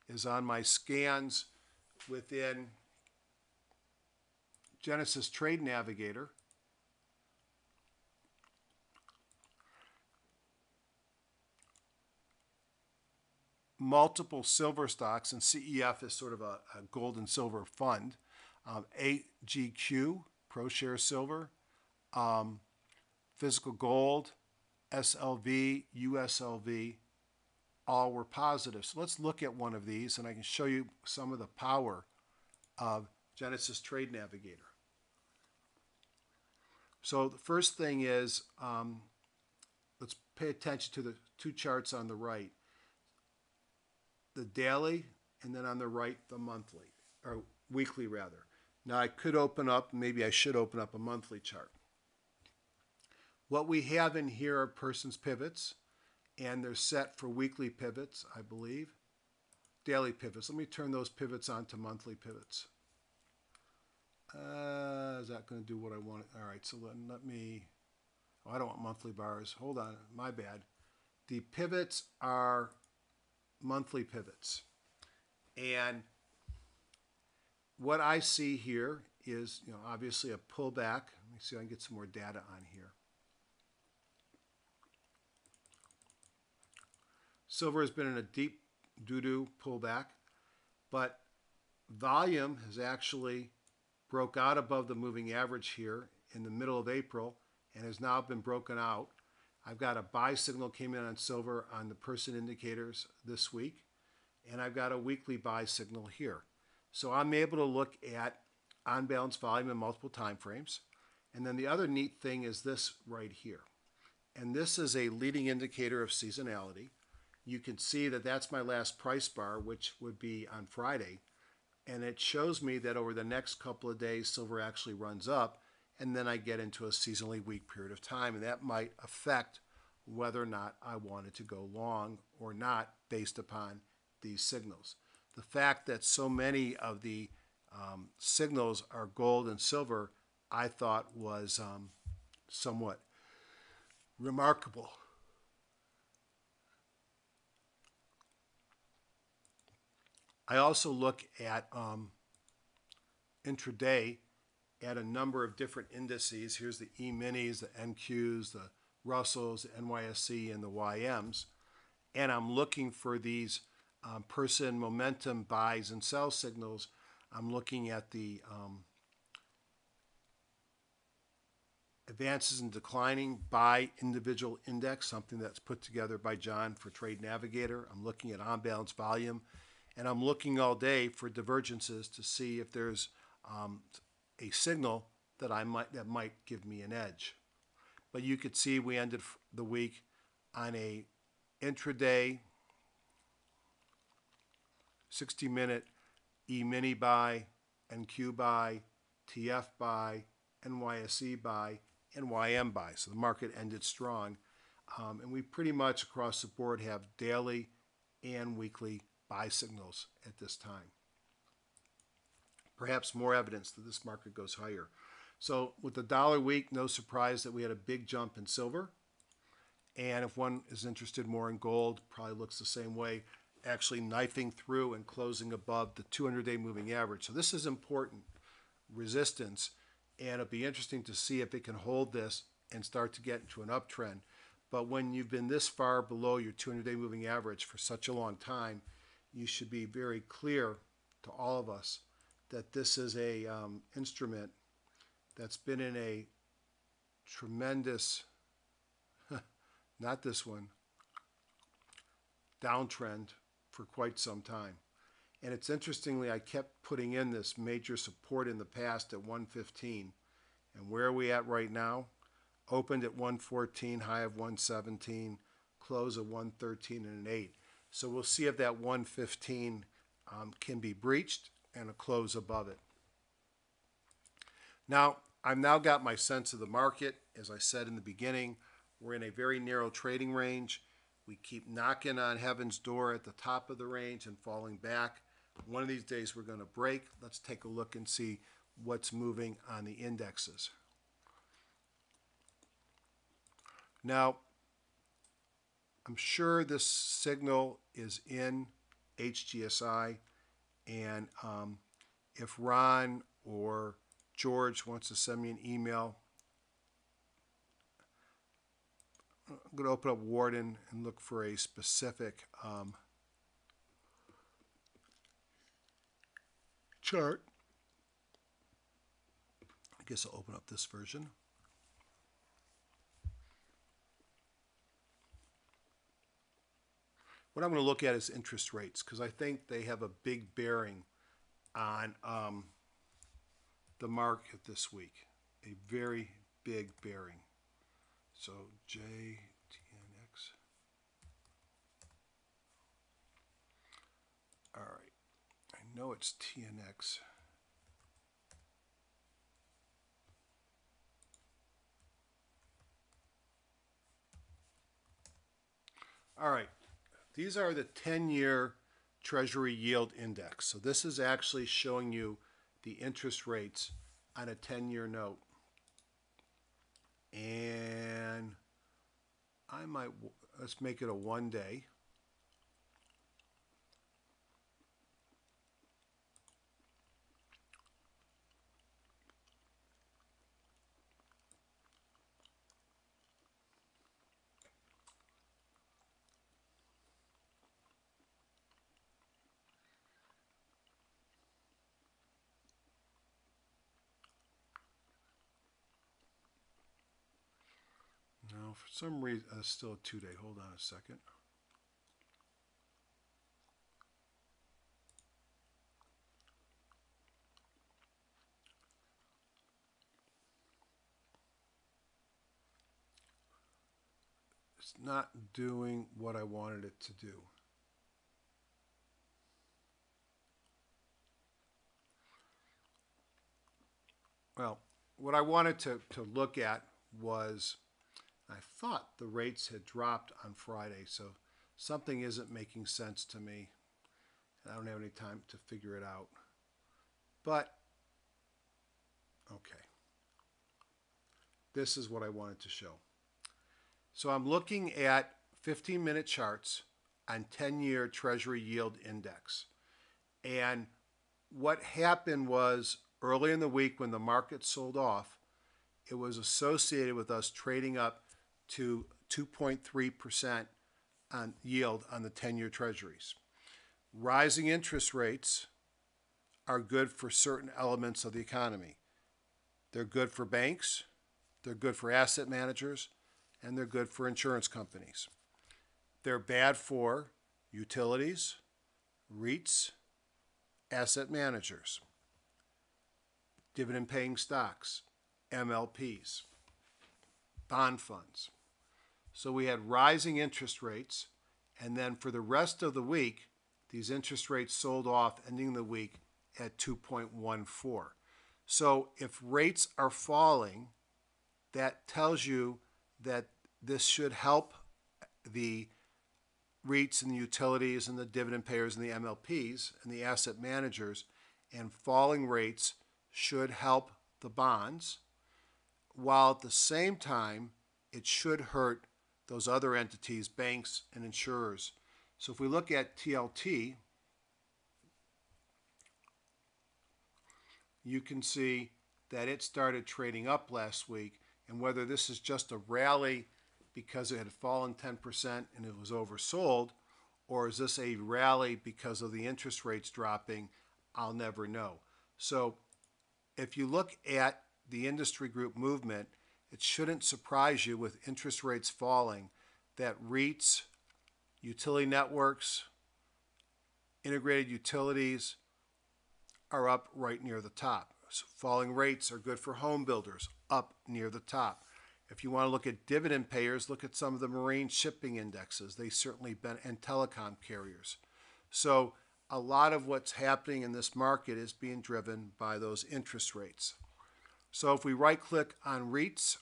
is on my scans within Genesis Trade Navigator. Multiple silver stocks, and CEF is sort of a gold and silver fund. AGQ, ProShare Silver, Physical Gold, SLV, USLV, all were positive. So let's look at one of these, and I can show you some of the power of Genesis Trade Navigator. So the first thing is, let's pay attention to the two charts on the right. The daily, and then on the right, the monthly, or weekly rather. Now I could open up, maybe I should open up a monthly chart. What we have in here are person's pivots, and they're set for weekly pivots, I believe. Daily pivots. Let me turn those pivots on to monthly pivots. Is that going to do what I want? All right, so let me, oh, I don't want monthly bars. Hold on, my bad. The pivots are monthly pivots. And what I see here is, obviously a pullback. Let me see if I can get some more data on here. Silver has been in a deep doo-doo pullback, but volume has actually broke out above the moving average here in the middle of April and has now been broken out. I've got a buy signal came in on silver on the person indicators this week, and I've got a weekly buy signal here. So I'm able to look at on-balance volume in multiple time frames. And then the other neat thing is this right here. And this is a leading indicator of seasonality. You can see that that's my last price bar, which would be on Friday. And it shows me that over the next couple of days, silver actually runs up, and then I get into a seasonally weak period of time. And that might affect whether or not I wanted to go long or not based upon these signals. The fact that so many of the signals are gold and silver, I thought was somewhat remarkable. I also look at intraday at a number of different indices. Here's the E-minis, the NQs, the Russells, the NYSE, and the YMs. And I'm looking for these person momentum buys and sell signals. I'm looking at the Advances in declining by individual index, something that's put together by John for Trade Navigator. I'm looking at on-balance volume, and I'm looking all day for divergences to see if there's a signal that might give me an edge. But you could see we ended the week on a intraday 60-minute E-mini buy, NQ buy, TF buy, NYSE buy, NYM buy. So the market ended strong. And we pretty much across the board have daily and weekly buy signals at this time. Perhaps more evidence that this market goes higher. So with the dollar week, no surprise that we had a big jump in silver. And if one is interested more in gold, probably looks the same way, actually knifing through and closing above the 200-day moving average. So this is important resistance, and it'll be interesting to see if it can hold this and start to get into an uptrend. But when you've been this far below your 200-day moving average for such a long time, you should be very clear to all of us that this is a instrument that's been in a tremendous, not this one, downtrend for quite some time. And it's interestingly, I kept putting in this major support in the past at 115. And where are we at right now? Opened at 114, high of 117, close of 113 and an 8. So we'll see if that 115 can be breached and a close above it. Now, I've now got my sense of the market. As I said in the beginning, we're in a very narrow trading range. We keep knocking on heaven's door at the top of the range and falling back. One of these days we're going to break. Let's take a look and see what's moving on the indexes. Now, I'm sure this signal is in HGSI, and if Ron or George wants to send me an email, I'm going to open up Warden and look for a specific chart. I guess I'll open up this version. What I'm going to look at is interest rates, because I think they have a big bearing on the market this week. A very big bearing. So JTNX. All right. I know it's TNX. All right. These are the 10-year Treasury Yield Index. So this is actually showing you the interest rates on a 10-year note. And let's make it a 1 day. No, for some reason, it's still a 2 day. Hold on a second. It's not doing what I wanted it to do. Well, what I wanted to look at was, I thought the rates had dropped on Friday, so something isn't making sense to me. I don't have any time to figure it out. But, okay. This is what I wanted to show. So I'm looking at 15-minute charts on 10-year Treasury Yield Index. And what happened was early in the week when the market sold off, it was associated with us trading up to 2.3% on yield on the 10-year treasuries. Rising interest rates are good for certain elements of the economy. They're good for banks, they're good for asset managers, and they're good for insurance companies. They're bad for utilities, REITs, asset managers, dividend-paying stocks, MLPs, bond funds. So we had rising interest rates, and then for the rest of the week, these interest rates sold off, ending the week at 2.14. So if rates are falling, that tells you that this should help the REITs and the utilities and the dividend payers and the MLPs and the asset managers, and falling rates should help the bonds, while at the same time it should hurt those other entities, banks and insurers. So if we look at TLT, you can see that it started trading up last week, and whether this is just a rally because it had fallen 10% and it was oversold, or is this a rally because of the interest rates dropping, I'll never know. So if you look at the industry group movement, it shouldn't surprise you with interest rates falling that REITs, utility networks, integrated utilities are up right near the top. So falling rates are good for home builders, up near the top. If you want to look at dividend payers, look at some of the marine shipping indexes. They certainly been, and telecom carriers. So a lot of what's happening in this market is being driven by those interest rates. So if we right-click on REITs,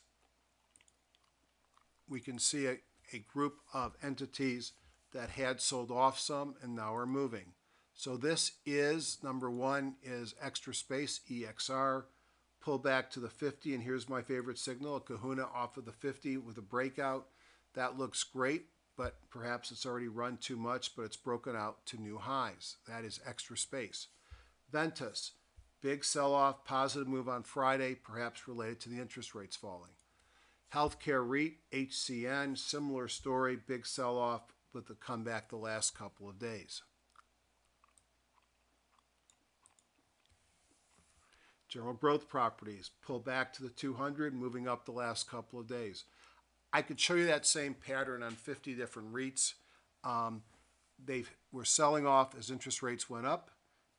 we can see a group of entities that had sold off some and now are moving. So this is, number one is Extra Space, EXR, pull back to the 50, and here's my favorite signal, a kahuna off of the 50 with a breakout. That looks great, but perhaps it's already run too much, but it's broken out to new highs. That is Extra Space. Ventus, big sell-off, positive move on Friday, perhaps related to the interest rates falling. Healthcare REIT, HCN, similar story, big sell-off with the comeback the last couple of days. General Growth Properties, pull back to the 200, moving up the last couple of days. I could show you that same pattern on 50 different REITs. They were selling off as interest rates went up,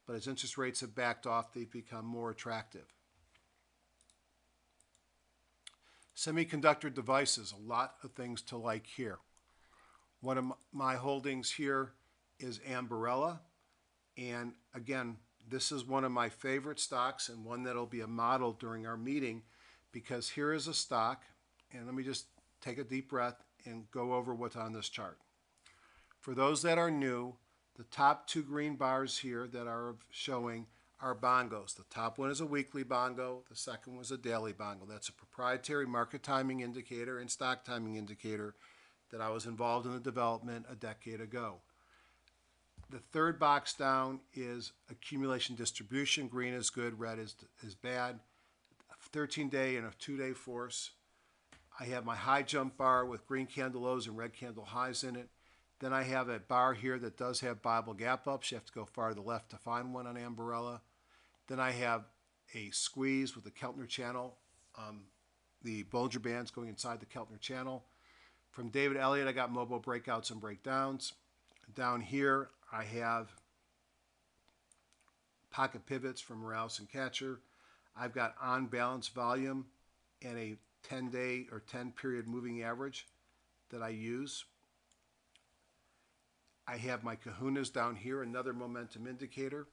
but as interest rates have backed off, they've become more attractive. Semiconductor devices, a lot of things to like here. One of my holdings here is Ambarella, and again, this is one of my favorite stocks and one that'll be a model during our meeting, because here is a stock, and let me just take a deep breath and go over what's on this chart. For those that are new, the top two green bars here that are showing are bongos. The top one is a weekly bongo, the second was a daily bongo. That's a proprietary market timing indicator and stock timing indicator that I was involved in the development a decade ago. The third box down is accumulation distribution. Green is good, red is bad. 13-day and a 2-day force. I have my high jump bar with green candle lows and red candle highs in it. Then I have a bar here that does have Bible gap ups. You have to go far to the left to find one on Ambarella. Then I have a squeeze with the Keltner channel, the Bollinger Bands going inside the Keltner channel. From David Elliott, I got mobile breakouts and breakdowns. Down here, I have pocket pivots from Morales and Catcher. I've got on balance volume and a 10-day or 10-period moving average that I use. I have my kahunas down here, another momentum indicator.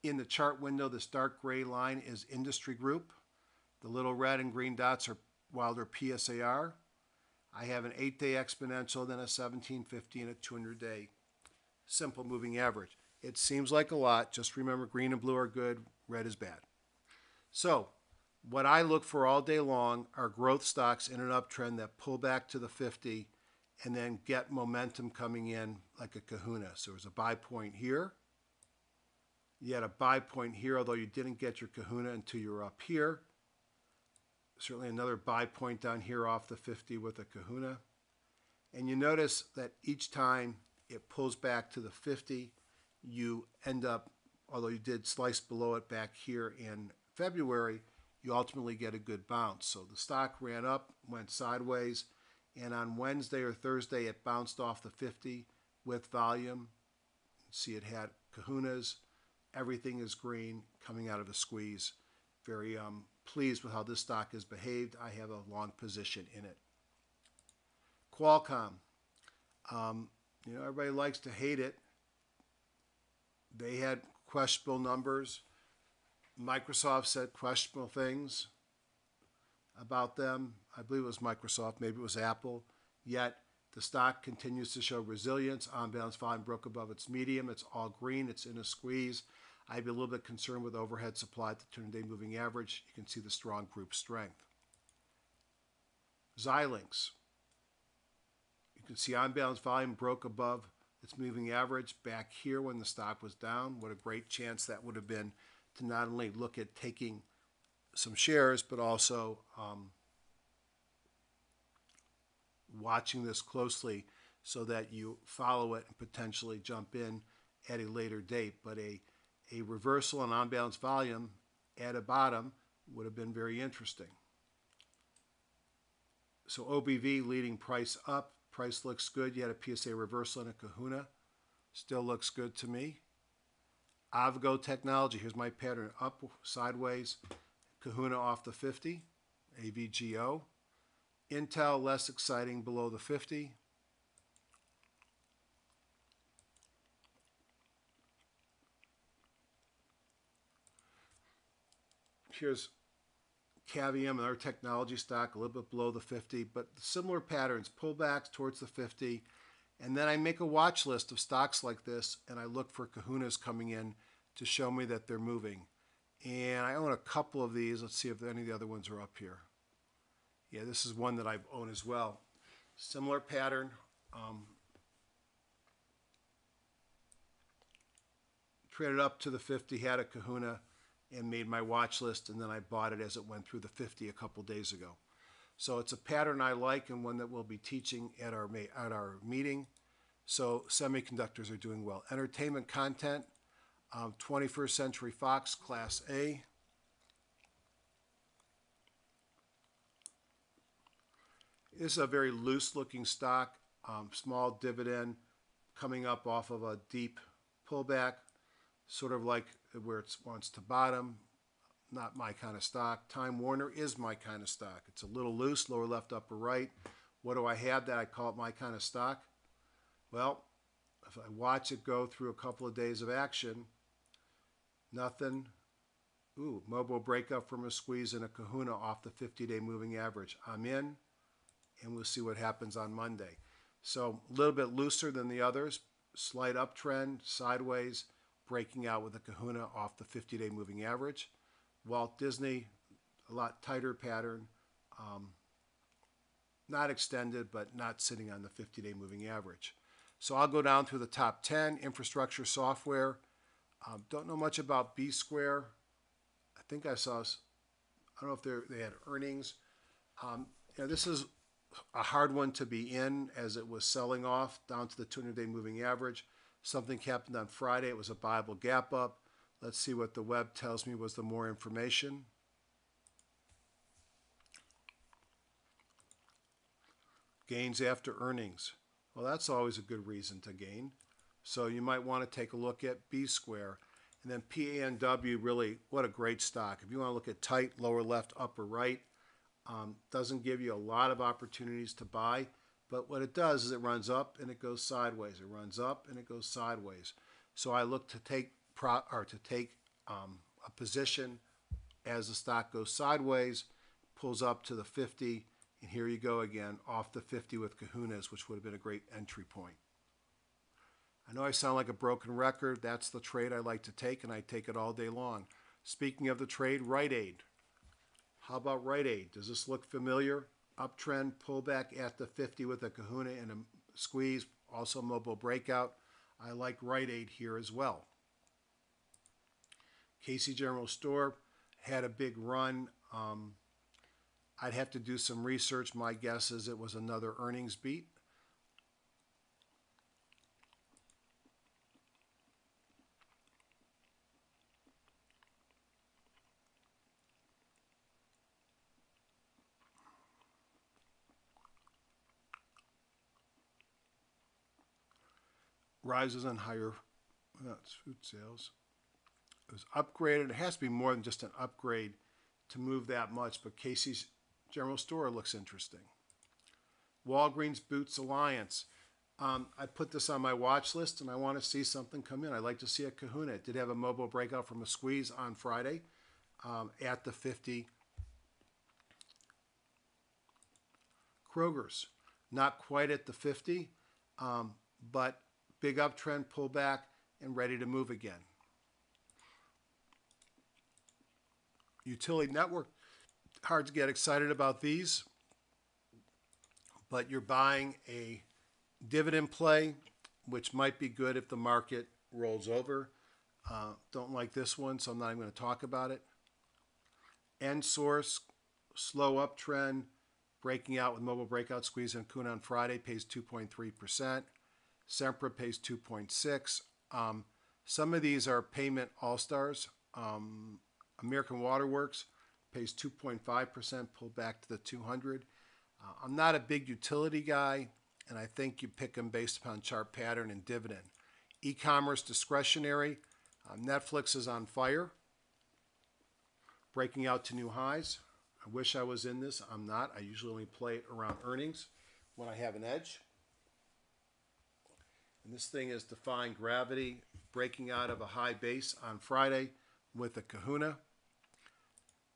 In the chart window, this dark gray line is industry group. The little red and green dots are Wilder PSAR. I have an 8-day exponential, then a 1750 and a 200-day simple moving average. It seems like a lot. Just remember, green and blue are good, red is bad. So what I look for all day long are growth stocks in an uptrend that pull back to the 50 and then get momentum coming in like a kahuna. So there's a buy point here. You had a buy point here, although you didn't get your kahuna until you were up here. Certainly another buy point down here off the 50 with a kahuna. And you notice that each time it pulls back to the 50, you end up, although you did slice below it back here in February, you ultimately get a good bounce. So the stock ran up, went sideways, and on Wednesday or Thursday it bounced off the 50 with volume. See, it had kahunas. Everything is green coming out of a squeeze. Very pleased with how this stock has behaved. I have a long position in it. Qualcomm. Everybody likes to hate it. They had questionable numbers. Microsoft said questionable things about them. I believe it was Microsoft, maybe it was Apple. Yet the stock continues to show resilience. On-balance volume broke above its medium. It's all green. It's in a squeeze. I'd be a little bit concerned with overhead supply at the 200-day moving average. You can see the strong group strength. Xilinx. You can see on-balance volume broke above its moving average back here when the stock was down. What a great chance that would have been to not only look at taking some shares, but also watching this closely so that you follow it and potentially jump in at a later date. But a reversal on on-balance volume at a bottom would have been very interesting. So OBV leading price up. Price looks good. You had a PSA reversal and a kahuna. Still looks good to me. Avgo Technology. Here's my pattern. Up, sideways. Kahuna off the 50. AVGO. Intel less exciting below the 50. Here's Cavium, another technology stock, a little bit below the 50, but similar patterns, pullbacks towards the 50. And then I make a watch list of stocks like this, and I look for kahunas coming in to show me that they're moving. And I own a couple of these. Let's see if any of the other ones are up here. Yeah, this is one that I own as well. Similar pattern. Traded up to the 50, had a kahuna, and made my watch list, and then I bought it as it went through the 50 a couple days ago. So it's a pattern I like and one that we'll be teaching at our meeting. So semiconductors are doing well. Entertainment content, 21st Century Fox, Class A. This is a very loose-looking stock, small dividend coming up off of a deep pullback, sort of like where it wants to bottom. Not my kind of stock. Time Warner is my kind of stock. It's a little loose, lower left, upper right. What do I have that I call it my kind of stock? Well, if I watch it go through a couple of days of action, nothing. Ooh, mobile breakup from a squeeze and a kahuna off the 50-day moving average. I'm in, and we'll see what happens on Monday. So a little bit looser than the others. Slight uptrend, sideways, breaking out with a kahuna off the 50-day moving average. Walt Disney, a lot tighter pattern. Not extended, but not sitting on the 50-day moving average. So I'll go down through the top 10. Infrastructure software. Don't know much about B Square. I think I saw, I don't know if they had earnings. This is a hard one to be in as it was selling off down to the 200-day moving average. Something happened on Friday. It was a Bible gap up. Let's see what the web tells me was the more information. Gains after earnings. Well, that's always a good reason to gain. So you might want to take a look at B Square. And then PANW, really, what a great stock. If you want to look at tight, lower left, upper right, doesn't give you a lot of opportunities to buy. But what it does is it runs up and it goes sideways. It runs up and it goes sideways. So I look to take a position as the stock goes sideways, pulls up to the 50, and here you go again off the 50 with kahunas, which would have been a great entry point. I know I sound like a broken record. That's the trade I like to take, and I take it all day long. Speaking of the trade, Rite Aid. How about Rite Aid? Does this look familiar? Uptrend, pullback at the 50 with a kahuna and a squeeze, also mobile breakout. I like Rite Aid here as well. Casey General Store had a big run. I'd have to do some research. My guess is it was another earnings beat. rises on higher, that's food sales. It was upgraded. It has to be more than just an upgrade to move that much, but Casey's General Store looks interesting. Walgreens Boots Alliance. I put this on my watch list and I want to see something come in. I'd like to see a kahuna. It did have a mobile breakout from a squeeze on Friday at the 50. Kroger's, not quite at the 50, but big uptrend, pullback, and ready to move again. Utility network, hard to get excited about these, but you're buying a dividend play, which might be good if the market rolls over. Don't like this one, so I'm not even going to talk about it. Source, slow uptrend, breaking out with mobile breakout squeeze and Kuna on Friday, pays 2.3%. Sempra pays 2.6%. Some of these are payment all-stars. American Waterworks pays 2.5%, pulled back to the 200. I'm not a big utility guy, and I think you pick them based upon chart pattern and dividend. E-commerce discretionary. Netflix is on fire, breaking out to new highs. I wish I was in this. I'm not. I usually only play it around earnings when I have an edge. And this thing is defying gravity, breaking out of a high base on Friday with a kahuna.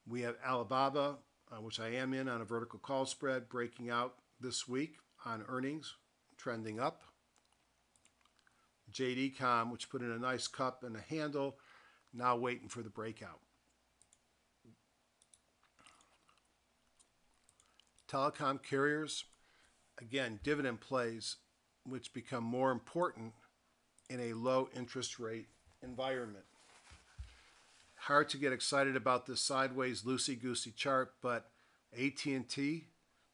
We have Alibaba, which I am in on a vertical call spread, breaking out this week on earnings, trending up. JD.com, which put in a nice cup and a handle, now waiting for the breakout. Telecom carriers, again, dividend plays, which become more important in a low interest rate environment. Hard to get excited about this sideways loosey-goosey chart, but AT&T, do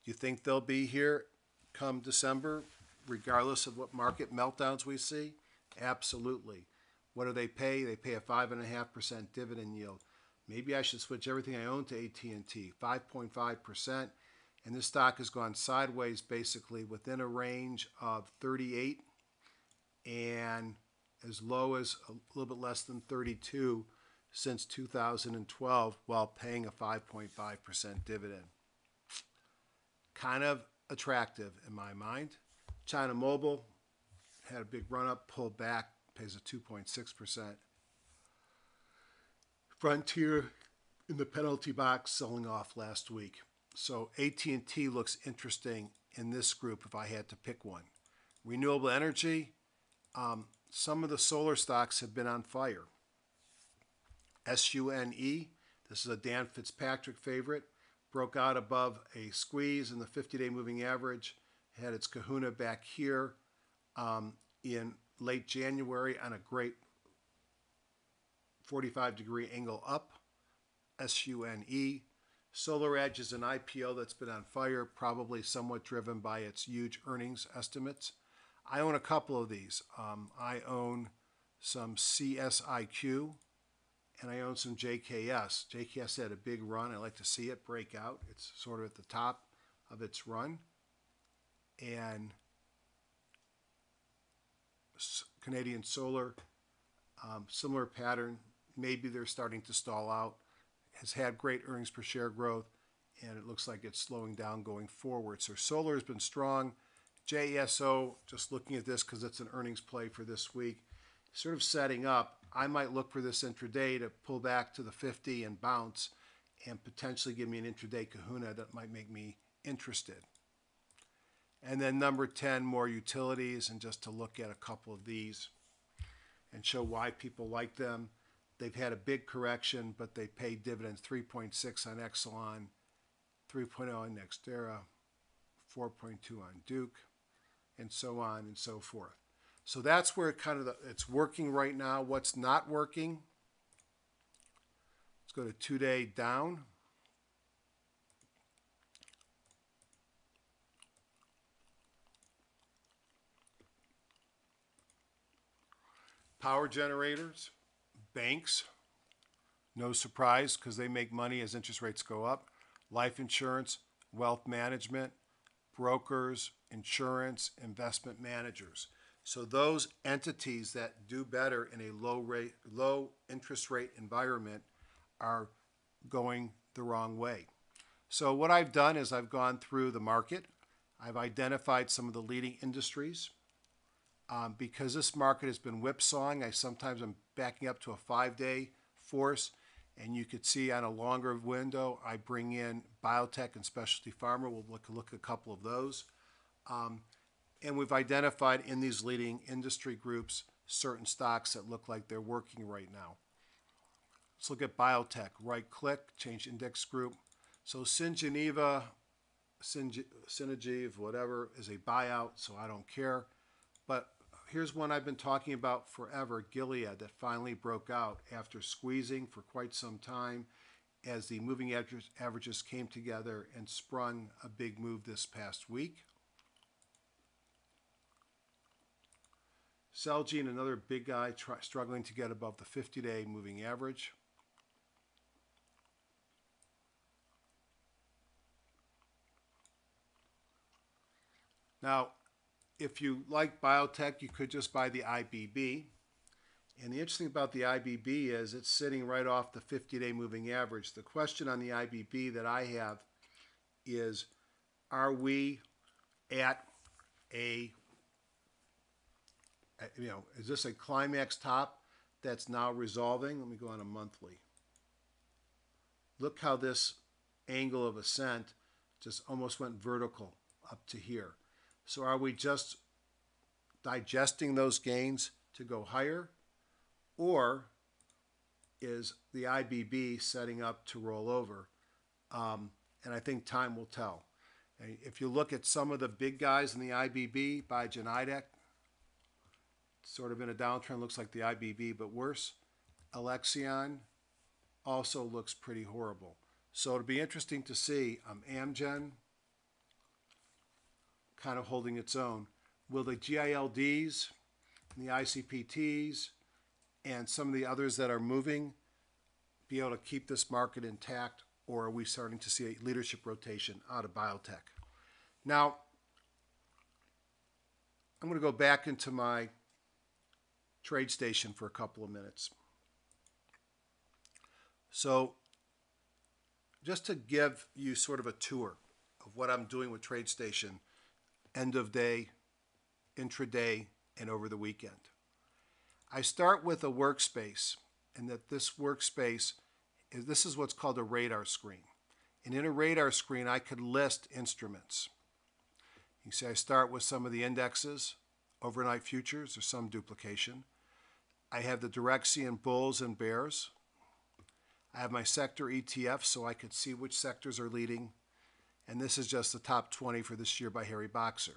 you think they'll be here come December, regardless of what market meltdowns we see? Absolutely. What do they pay? They pay a 5.5% dividend yield. Maybe I should switch everything I own to AT&T, 5.5%. And this stock has gone sideways basically within a range of 38 and as low as a little bit less than 32 since 2012 while paying a 5.5% dividend. Kind of attractive in my mind. China Mobile had a big run up, pulled back, pays a 2.6%. Frontier in the penalty box selling off last week. So AT&T looks interesting in this group if I had to pick one. Renewable energy, some of the solar stocks have been on fire. SUNE, this is a Dan Fitzpatrick favorite, broke out above a squeeze in the 50-day moving average, had its kahuna back here in late January on a great 45-degree angle up. SUNE. Solar Edge is an IPO that's been on fire, probably somewhat driven by its huge earnings estimates. I own a couple of these. I own some CSIQ, and I own some JKS. JKS had a big run. I like to see it break out. It's sort of at the top of its run. And Canadian Solar, similar pattern. Maybe they're starting to stall out. Has had great earnings per share growth, and it looks like it's slowing down going forward. So solar has been strong. JSO, just looking at this because it's an earnings play for this week, sort of setting up. I might look for this intraday to pull back to the 50 and bounce and potentially give me an intraday kahuna that might make me interested. And then number 10, more utilities, and just to look at a couple of these and show why people like them. They've had a big correction, but they paid dividends, 3.6 on Exelon, 3.0 on Nextera, 4.2 on Duke, and so on and so forth. So that's where it's working right now. What's not working? Let's go to 2-day down. Power generators, banks, no surprise because they make money as interest rates go up. Life insurance, wealth management, brokers, insurance, investment managers. So those entities that do better in a low interest rate environment are going the wrong way. So what I've done is I've gone through the market. I've identified some of the leading industries. Because this market has been whipsawing, I'm backing up to a 5-day force, and you could see on a longer window, I bring in biotech and specialty pharma. We'll look at a couple of those. And we've identified in these leading industry groups certain stocks that look like they're working right now. Let's look at biotech. Right click, change index group. So Syngenta, Synergy, whatever, is a buyout, so I don't care. But here's one I've been talking about forever, Gilead, that finally broke out after squeezing for quite some time as the moving averages came together and sprung a big move this past week. Celgene, another big guy struggling to get above the 50-day moving average. Now, if you like biotech, you could just buy the IBB. And the interesting about the IBB is it's sitting right off the 50-day moving average. The question on the IBB that I have is, are we at a, is this a climax top that's now resolving? Let me go on a monthly. Look how this angle of ascent just almost went vertical up to here. So are we just digesting those gains to go higher? Or is the IBB setting up to roll over? And I think time will tell. And if you look at some of the big guys in the IBB by Genidec, sort of in a downtrend, looks like the IBB, but worse. Alexion also looks pretty horrible. So it'll be interesting to see Amgen kind of holding its own. Will the GILDs and the ICPTs and some of the others that are moving be able to keep this market intact, or are we starting to see a leadership rotation out of biotech? Now, I'm going to go back into my trade station for a couple of minutes. So just to give you sort of a tour of what I'm doing with TradeStation, end of day, intraday, and over the weekend. I start with a workspace, and that this workspace this is what's called a radar screen. And in a radar screen, I could list instruments. You see, I start with some of the indexes, overnight futures, there's some duplication. I have the Direxion bulls and bears. I have my sector ETF so I could see which sectors are leading. And this is just the top 20 for this year by Harry Boxer.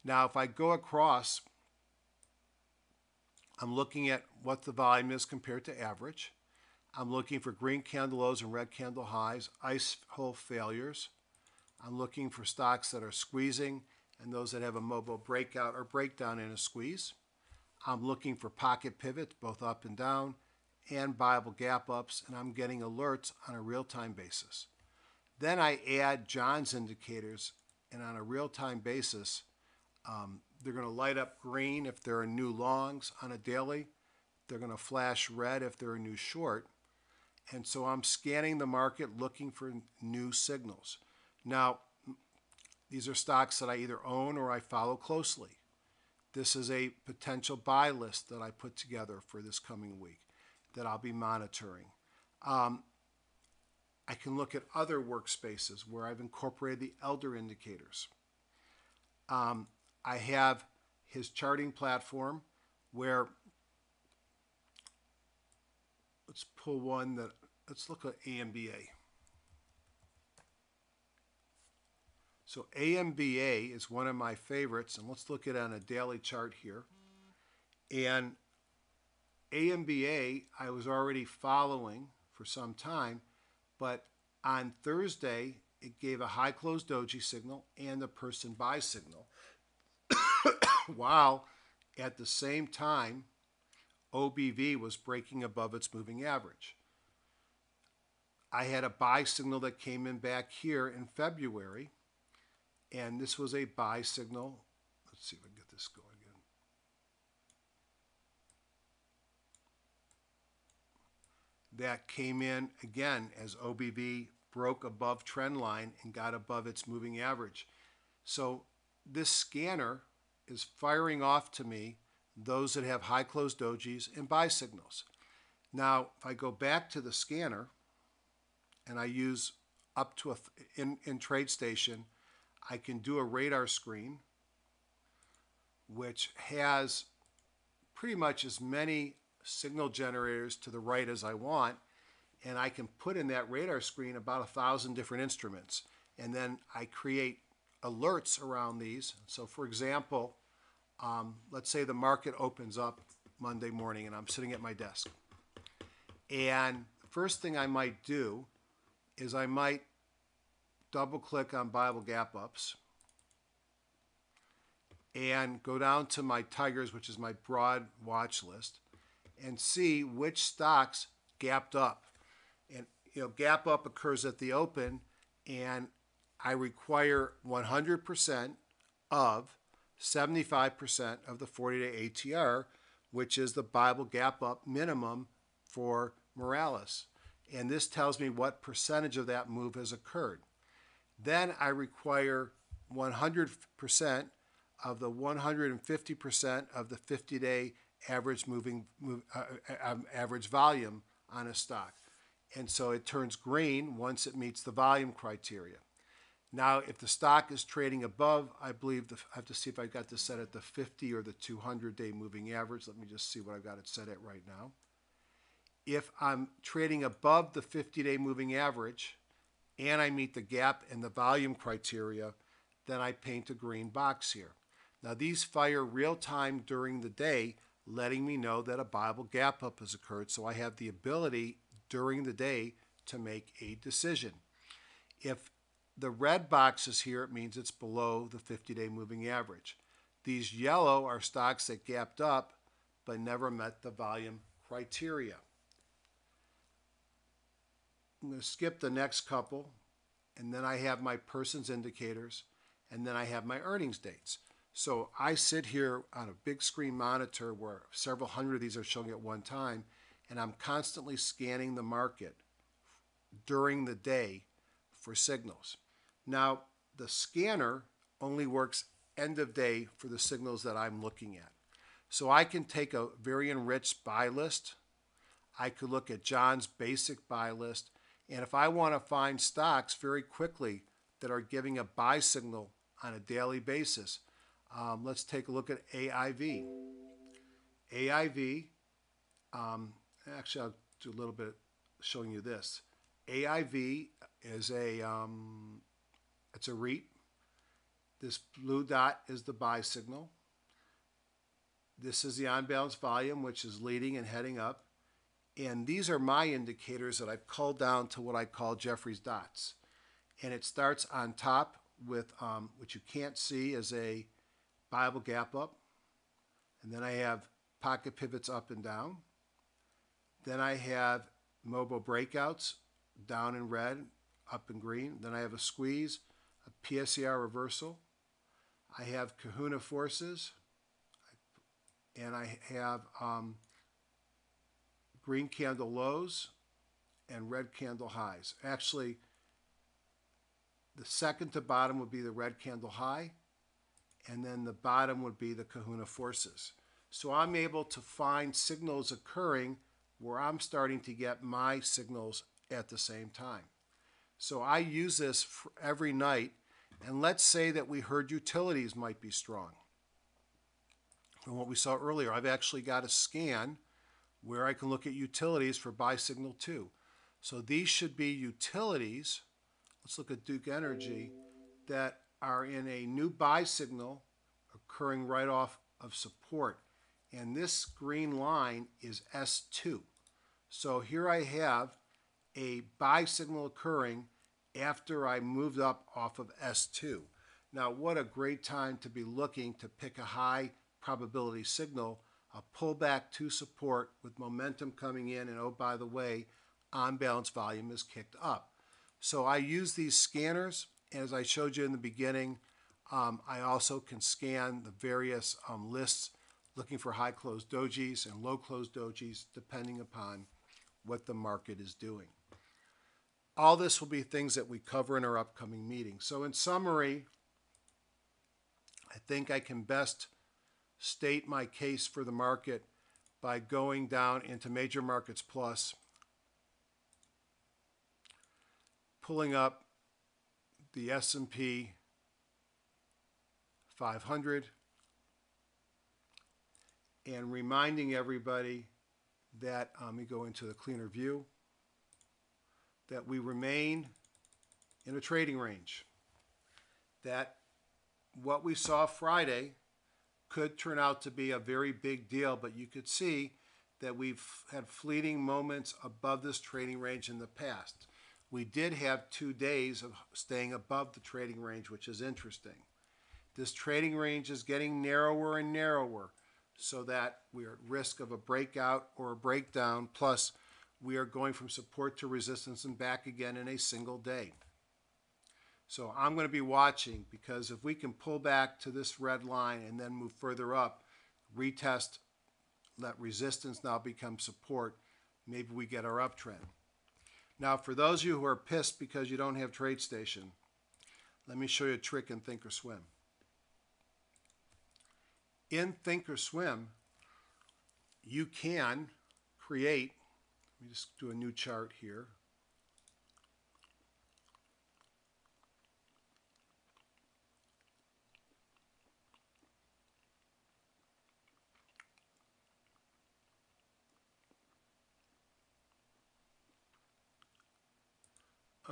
Now, if I go across, I'm looking at what the volume is compared to average. I'm looking for green candle lows and red candle highs, ice hole failures. I'm looking for stocks that are squeezing and those that have a mobile breakout or breakdown in a squeeze. I'm looking for pocket pivots, both up and down, and viable gap ups, and I'm getting alerts on a real-time basis. Then I add John's indicators, and on a real-time basis, they're going to light up green if there are new longs on a daily. They're going to flash red if they're a new short. And so I'm scanning the market looking for new signals. Now, these are stocks that I either own or I follow closely. This is a potential buy list that I put together for this coming week that I'll be monitoring. I can look at other workspaces where I've incorporated the elder indicators. I have his charting platform where, let's pull one that, let's look at AMBA. So AMBA is one of my favorites, and let's look at it on a daily chart here. And AMBA, I was already following for some time, but on Thursday, it gave a high close doji signal and a person buy signal, while at the same time, OBV was breaking above its moving average. I had a buy signal that came in back here in February, and this was a buy signal. Let's see if I can get this going again. that came in again as OBV broke above trend line and got above its moving average. So this scanner is firing off to me those that have high closed dojis and buy signals. Now, if I go back to the scanner and I use up to in TradeStation, I can do a radar screen which has pretty much as many signal generators to the right as I want, and I can put in that radar screen about 1,000 different instruments, and then I create alerts around these. So for example, let's say the market opens up Monday morning and I'm sitting at my desk, and the first thing I might do is I might double click on Bible gap ups and go down to my Tigers, which is my broad watch list, and see which stocks gapped up. And gap up occurs at the open, and I require 100% of 75% of the 40-day ATR, which is the Bible gap up minimum for Morales. And this tells me what percentage of that move has occurred. Then I require 100% of the 150% of the 50-day average average volume on a stock. And so it turns green once it meets the volume criteria. Now, if the stock is trading above, I believe, I have to see if I got this set at the 50 or the 200-day moving average. Let me just see what I've got it set at right now. If I'm trading above the 50-day moving average and I meet the gap and the volume criteria, then I paint a green box here. Now, these fire real time during the day, letting me know that a Bible gap up has occurred, so I have the ability during the day to make a decision. If the red box is here, it means it's below the 50-day moving average. These yellow are stocks that gapped up but never met the volume criteria. I'm going to skip the next couple, and then I have my person's indicators, and then I have my earnings dates. So I sit here on a big screen monitor where several hundred of these are showing at one time, and I'm constantly scanning the market during the day for signals. Now, the scanner only works end of day for the signals that I'm looking at. So I can take a very enriched buy list. I could look at John's basic buy list. And if I want to find stocks very quickly that are giving a buy signal on a daily basis, let's take a look at AIV. AIV, actually I'll do a little bit showing you this. AIV is it's a REIT. This blue dot is the buy signal. This is the on-balance volume, which is leading and heading up. And these are my indicators that I've culled down to what I call Jeffrey's dots. And it starts on top with, which you can't see, as a Bible gap up. And then I have pocket pivots up and down. Then I have mobile breakouts, down in red, up in green. Then I have a squeeze, a PSER reversal. I have kahuna forces. And I have green candle lows and red candle highs. Actually, the second to bottom would be the red candle high, and then the bottom would be the kahuna forces. So I'm able to find signals occurring where I'm starting to get my signals at the same time. So I use this every night, and let's say that we heard utilities might be strong. From what we saw earlier, I've actually got a scan where I can look at utilities for buy signal 2. So these should be utilities, let's look at Duke Energy, that are in a new buy signal occurring right off of support. And this green line is S2. So here I have a buy signal occurring after I moved up off of S2. Now, what a great time to be looking to pick a high probability signal, a pullback to support with momentum coming in, and oh, by the way, on balance volume is kicked up. So I use these scanners. As I showed you in the beginning, I also can scan the various lists looking for high closed dojis and low closed dojis depending upon what the market is doing. All this will be things that we cover in our upcoming meeting. So in summary, I think I can best state my case for the market by going down into Major Markets Plus, pulling up the S&P 500, and reminding everybody that, let me go into the cleaner view, that we remain in a trading range. That what we saw Friday could turn out to be a very big deal, but you could see that we've had fleeting moments above this trading range in the past. We did have 2 days of staying above the trading range, which is interesting. This trading range is getting narrower and narrower, so that we are at risk of a breakout or a breakdown, plus we are going from support to resistance and back again in a single day. So I'm going to be watching, because if we can pull back to this red line and then move further up, retest, let resistance now become support, maybe we get our uptrend. Now, for those of you who are pissed because you don't have TradeStation, let me show you a trick in Thinkorswim. In Thinkorswim, you can create, let me just do a new chart here.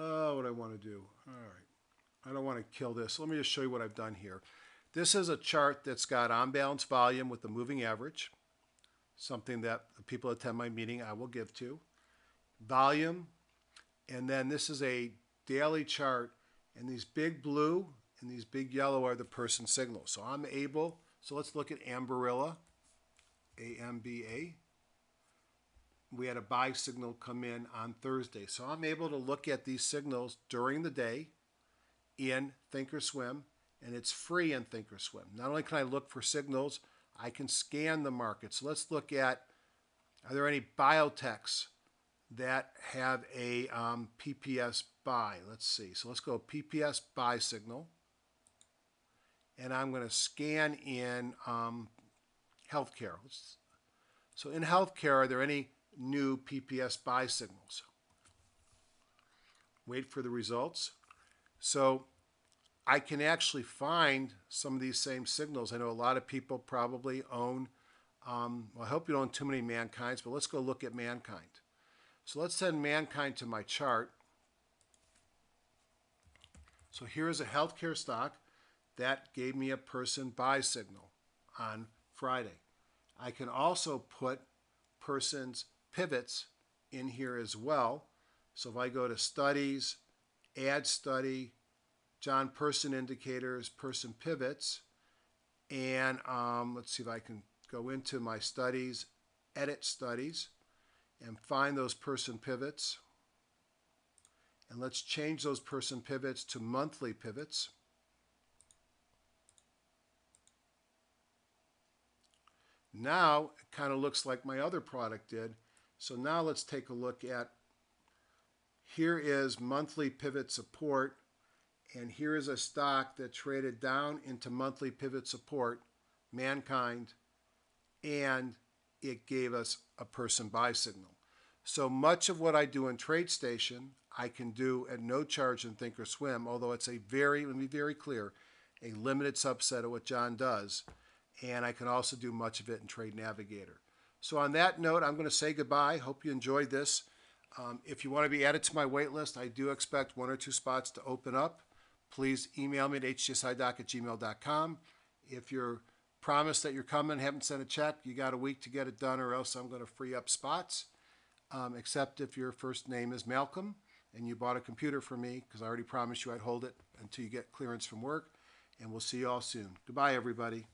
Oh, what I want to do. All right. I don't want to kill this. Let me just show you what I've done here. This is a chart that's got on-balance volume with the moving average, something that the people that attend my meeting I will give to. Volume, and then this is a daily chart, and these big blue and these big yellow are the person signals. So I'm able, so let's look at Amberilla, AMBA. We had a buy signal come in on Thursday. So I'm able to look at these signals during the day in Thinkorswim, and it's free in Thinkorswim. Not only can I look for signals, I can scan the market. So let's look at, are there any biotechs that have a PPS buy? Let's see. So let's go PPS buy signal. And I'm going to scan in healthcare. So in healthcare, are there any new PPS buy signals? Wait for the results. So I can actually find some of these same signals. I know a lot of people probably own, well, I hope you don't own too many Mankind's, but let's go look at Mankind. So let's send Mankind to my chart. So here's a healthcare stock that gave me a person buy signal on Friday. I can also put person's pivots in here as well. So if I go to studies, add study, John Person indicators, person pivots, and let's see if I can go into my studies, edit studies, and find those person pivots. And let's change those person pivots to monthly pivots. Now it kind of looks like my other product did. So now let's take a look at, here is monthly pivot support, and here is a stock that traded down into monthly pivot support, Mankind, and it gave us a person buy signal. So much of what I do in TradeStation, I can do at no charge in Thinkorswim, although it's a very, let me be very clear, a limited subset of what John does. And I can also do much of it in Trade Navigator. So on that note, I'm going to say goodbye. Hope you enjoyed this. If you want to be added to my wait list, I do expect 1 or 2 spots to open up. Please email me at htsIdoc@gmail.com. If you're promised that you're coming, haven't sent a check, you got a week to get it done, or else I'm going to free up spots. Except if your first name is Malcolm and you bought a computer from me, because I already promised you I'd hold it until you get clearance from work. And we'll see you all soon. Goodbye, everybody.